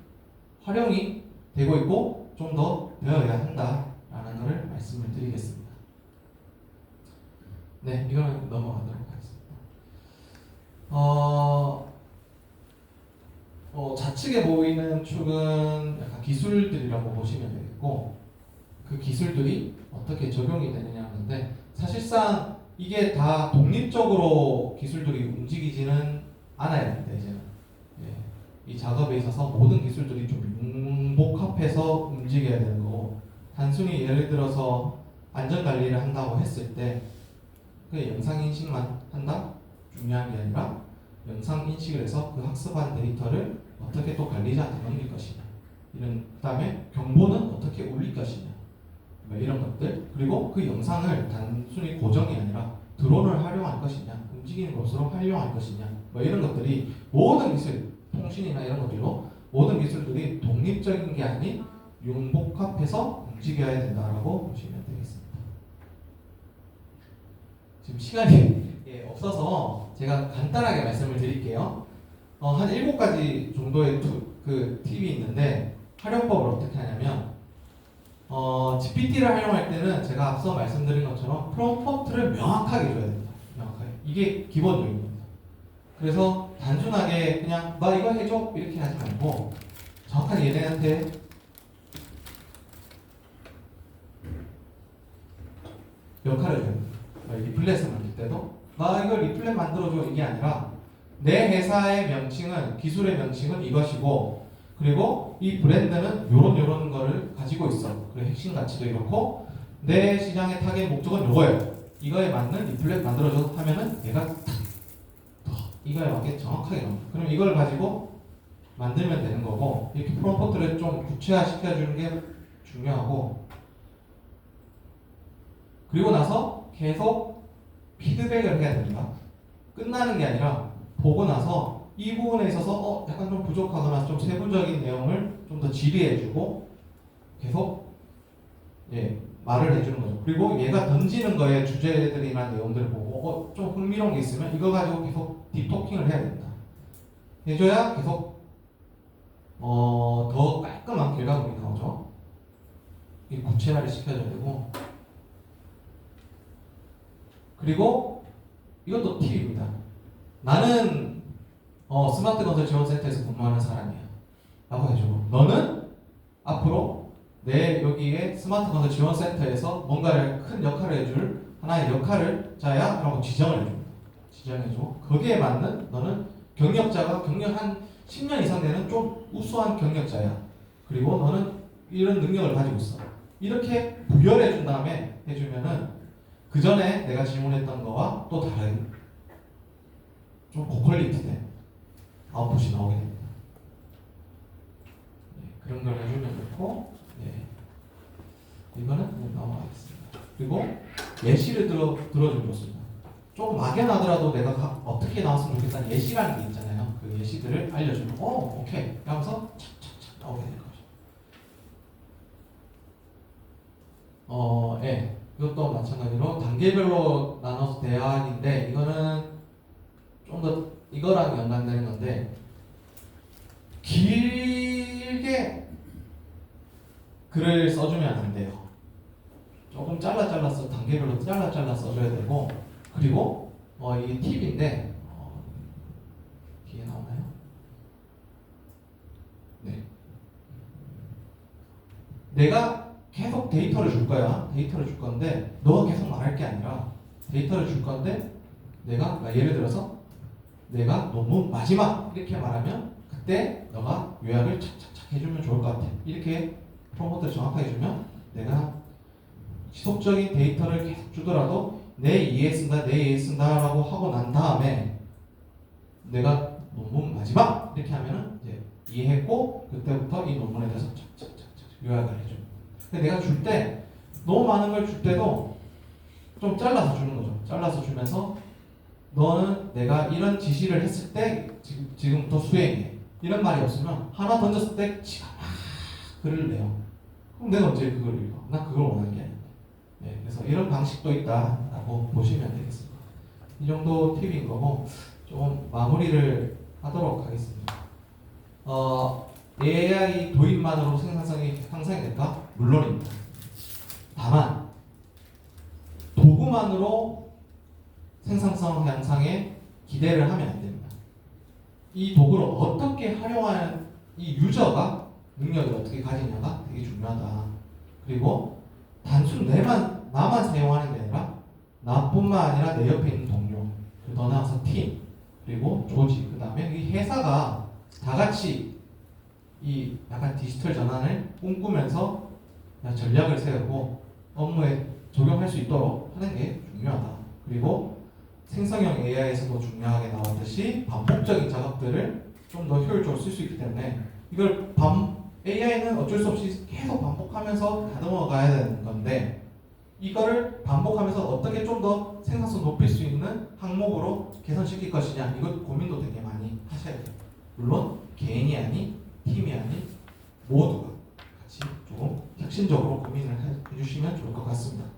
활용이 되고 있고 좀 더 되어야 한다라는 것을 말씀을 드리겠습니다. 네, 이거는 넘어가도록 하겠습니다. 좌측에 보이는 축은 약간 기술들이라고 보시면 되겠고, 그 기술들이 어떻게 적용이 되느냐인데 사실상 이게 다 독립적으로 기술들이 움직이지는 않아야 됩니다. 이제는 이 작업에 있어서 모든 기술들이 좀 융복합해서 움직여야 되는 거고 단순히 예를 들어서 안전관리를 한다고 했을 때 그 영상인식만 한다? 중요한 게 아니라 영상인식을 해서 그 학습한 데이터를 어떻게 또 관리자한테 넘길 것이냐 그 다음에 경보는 어떻게 울릴 것이냐 뭐 이런 것들 그리고 그 영상을 단순히 고정이 아니라 드론을 활용할 것이냐 움직이는 것으로 활용할 것이냐 뭐 이런 것들이 모든 기술 통신이나 이런 것들로 모든 기술들이 독립적인 게 아닌 융복합해서 움직여야 된다라고 보시면 되겠습니다. 지금 시간이 없어서 제가 간단하게 말씀을 드릴게요. 한 7가지 정도의 그 팁이 있는데 활용법을 어떻게 하냐면 GPT를 활용할 때는 제가 앞서 말씀드린 것처럼 프롬프트를 명확하게 줘야 됩니다. 명확하게. 이게 기본적인 겁니다. 그래서 단순하게 그냥 나 이거 해줘 이렇게 하지 말고 정확하게 얘네한테 역할을 줘야 됩니다. 리플렛을 만들 때도 나 이거 리플렛 만들어줘 이게 아니라 내 회사의 명칭은 기술의 명칭은 이것이고 그리고 이 브랜드는 요런 거를 가지고 있어. 그리고 핵심 가치도 이렇고 내 시장의 타겟 목적은 요거예요. 이거에 맞는 리플렛 만들어줘 하면은 얘가 이거에 맞게 정확하게 나옵니다. 그럼 이걸 가지고 만들면 되는 거고 이렇게 프롬프트를 좀 구체화 시켜주는 게 중요하고 그리고 나서 계속 피드백을 해야 됩니다. 끝나는 게 아니라 보고 나서 이 부분에 있어서 약간 좀 부족하거나 좀 세부적인 내용을 좀 더 질의해주고 계속 말을 해주는 거죠. 그리고 얘가 던지는 거에 주제들이나 내용들을 보고 좀 흥미로운 게 있으면 이거 가지고 계속 딥토킹을 해야 됩니다. 해줘야 계속 더 깔끔한 결과물이 나오죠. 이 구체화를 시켜줘야 되고 그리고 이것도 팁입니다. 나는 스마트 건설 지원센터에서 근무하는 사람이야 라고 해주고 너는 앞으로 내 여기에 스마트 건설 지원센터에서 뭔가를 큰 역할을 해줄 하나의 역할을 자야 라고 지정을 해줍니다. 지정해주고 거기에 맞는 너는 경력자가 경력 한 10년 이상 되는 좀 우수한 경력자야. 그리고 너는 이런 능력을 가지고 있어. 이렇게 부여해준 다음에 해주면은 그 전에 내가 질문했던 거와 또 다른 좀 고퀄리티된 아웃풋이 나오게 됩니다. 그런 걸 해주면 좋고 이거는 넘어가겠습니다. 그리고 예시를 들어주면 좋습니다. 좀 막연하더라도 내가 어떻게 나왔으면 좋겠다는 예시라는 게 있잖아요. 그 예시들을 알려주면 오케이 하면서 착착착 나오게 되는 거죠. 이것도 마찬가지로 단계별로 나눠서 대화하기인데 이거는 좀 더 이거랑 연관되는 건데 길게 글을 써주면 안 돼요. 조금 잘라서 단계별로 잘라 써줘야 되고 그리고 이게 팁인데 뒤에 나오나요? 네. 내가 계속 데이터를 줄 거야. 데이터를 줄 건데 너가 계속 말할 게 아니라 데이터를 줄 건데 내가 예를 들어서 내가 논문 마지막 이렇게 말하면 그때 너가 요약을 착착착 해주면 좋을 것 같아. 이렇게 프롬프트를 정확하게 주면 내가 지속적인 데이터를 계속 주더라도 내 이해했습니다 라고 하고 난 다음에 내가 논문 마지막 이렇게 하면은 이제 이해했고 그때부터 이 논문에 대해서 착착착착 요약을 해줘. 근데 내가 줄 때 너무 많은 걸 줄 때도 좀 잘라서 주는 거죠. 잘라서 주면서 너는 내가 이런 지시를 했을 때 지금부터 수행해. 이런 말이 없으면 하나 던졌을 때 지가 막 글을 내요. 그럼 내가 언제 그걸 읽어? 난 그걸 원하는 게 아닌데. 그래서 이런 방식도 있다라고 보시면 되겠습니다. 이 정도 팁인 거고 좀 마무리를 하도록 하겠습니다. AI 도입만으로 생산성이 향상이 될까? 물론입니다. 다만 도구만으로 생산성 향상에 기대를 하면 안 됩니다. 이 도구를 어떻게 활용하는 이 유저가 능력을 어떻게 가지냐가 되게 중요하다. 그리고 단순 나만 사용하는 게 아니라 나뿐만 아니라 내 옆에 있는 동료, 그리고 더 나아가서 팀, 그리고 조직, 그 다음에 이 회사가 다 같이 이 약간 디지털 전환을 꿈꾸면서 전략을 세우고 업무에 적용할 수 있도록 하는 게 중요하다. 그리고 생성형 AI에서도 중요하게 나왔듯이 반복적인 작업들을 좀 더 효율적으로 쓸 수 있기 때문에 이걸 AI는 어쩔 수 없이 계속 반복하면서 다듬어 가야 되는 건데 이거를 반복하면서 어떻게 좀 더 생산성 높일 수 있는 항목으로 개선시킬 것이냐, 이것 고민도 되게 많이 하셔야 돼요. 물론 개인이 아닌 팀이 아닌 모두가 같이 조금 혁신적으로 고민을 해주시면 좋을 것 같습니다.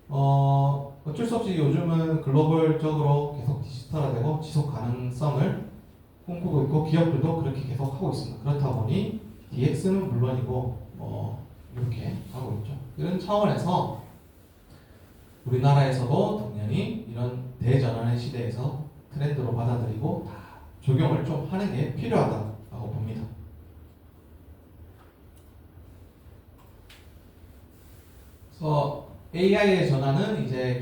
어쩔 수 없이 요즘은 글로벌적으로 계속 디지털화되고 지속 가능성을 꿈꾸고 있고 기업들도 그렇게 계속 하고 있습니다. 그렇다 보니 DX는 물론이고 이렇게 하고 있죠. 이런 차원에서 우리나라에서도 당연히 이런 대전환의 시대에서 트렌드로 받아들이고 다 적용을 좀 하는 게 필요하다고 봅니다. 그래서 AI의 전환은 이제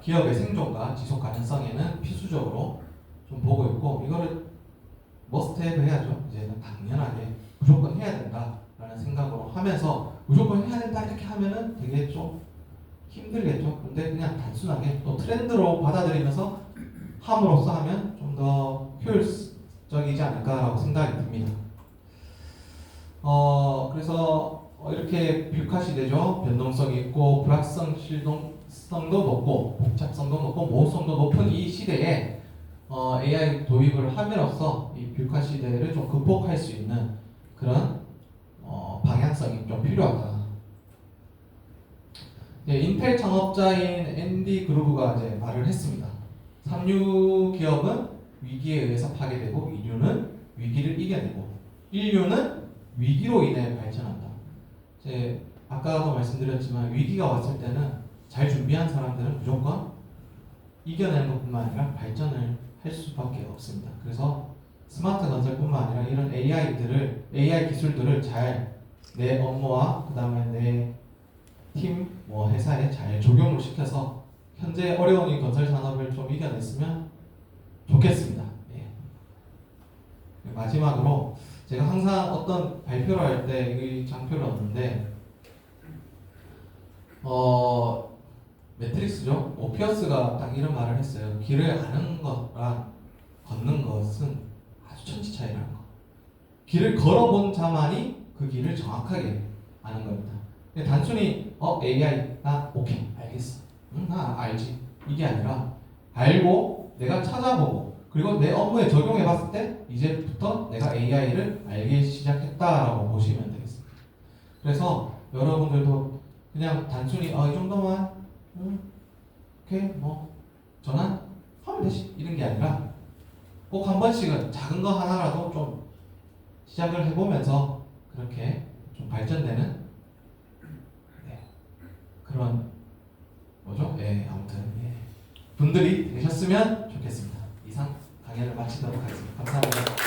기업의 생존과 지속 가능성에는 필수적으로 좀 보고 있고 이거를 머스트헤브 해야죠. 이제는 당연하게 무조건 해야 된다라는 생각으로 하면서 무조건 해야 된다 이렇게 하면은 되게 좀 힘들겠죠. 근데 그냥 단순하게 또 트렌드로 받아들이면서 함으로써 하면 좀 더 효율적이지 않을까라고 생각이 듭니다. 그래서 이렇게 뷰카 시대죠. 변동성이 있고 불확실성도 높고 복잡성도 높고 모호성도 높은 이 시대에 AI 도입을 함으로써 이 뷰카 시대를 좀 극복할 수 있는 그런 방향성이 좀 필요하다. 인텔 창업자인 앤디 그루브가 이제 말을 했습니다. 삼류 기업은 위기에 의해서 파괴되고 인류는 위기를 이겨내고 인류는 위기로 인해 발전한다. 이제 아까도 말씀드렸지만 위기가 왔을 때는 잘 준비한 사람들은 무조건 이겨내는 것뿐만 아니라 발전을 할 수밖에 없습니다. 그래서 스마트 건설뿐만 아니라 이런 AI 기술들을 잘 내 업무와 그 다음에 내 팀, 회사에 잘 적용을 시켜서 현재 어려운 이 건설 산업을 좀 이겨냈으면 좋겠습니다. 예. 마지막으로 제가 항상 어떤 발표를 할 때 이 장표를 얻는데 매트릭스죠. 오피어스가 딱 이런 말을 했어요. 길을 아는 거랑 걷는 것은 아주 천지 차이라는 거. 길을 걸어본 자만이 그 길을 정확하게 아는 겁니다. 단순히 AI 오케이 알겠어, 나 알지 이게 아니라 알고 내가 찾아보고 그리고 내 업무에 적용해 봤을 때 이제부터 내가 AI를 알기 시작했다라고 보시면 되겠습니다. 그래서 여러분들도 그냥 단순히 이 정도만 오케이 전환하면 되지 이런 게 아니라 꼭 한 번씩은 작은 거 하나라도 좀 시작을 해보면서 그렇게 좀 발전되는 그런 아무튼 분들이 되셨으면 좋겠습니다. 이상 강연을 마치도록 하겠습니다. 감사합니다.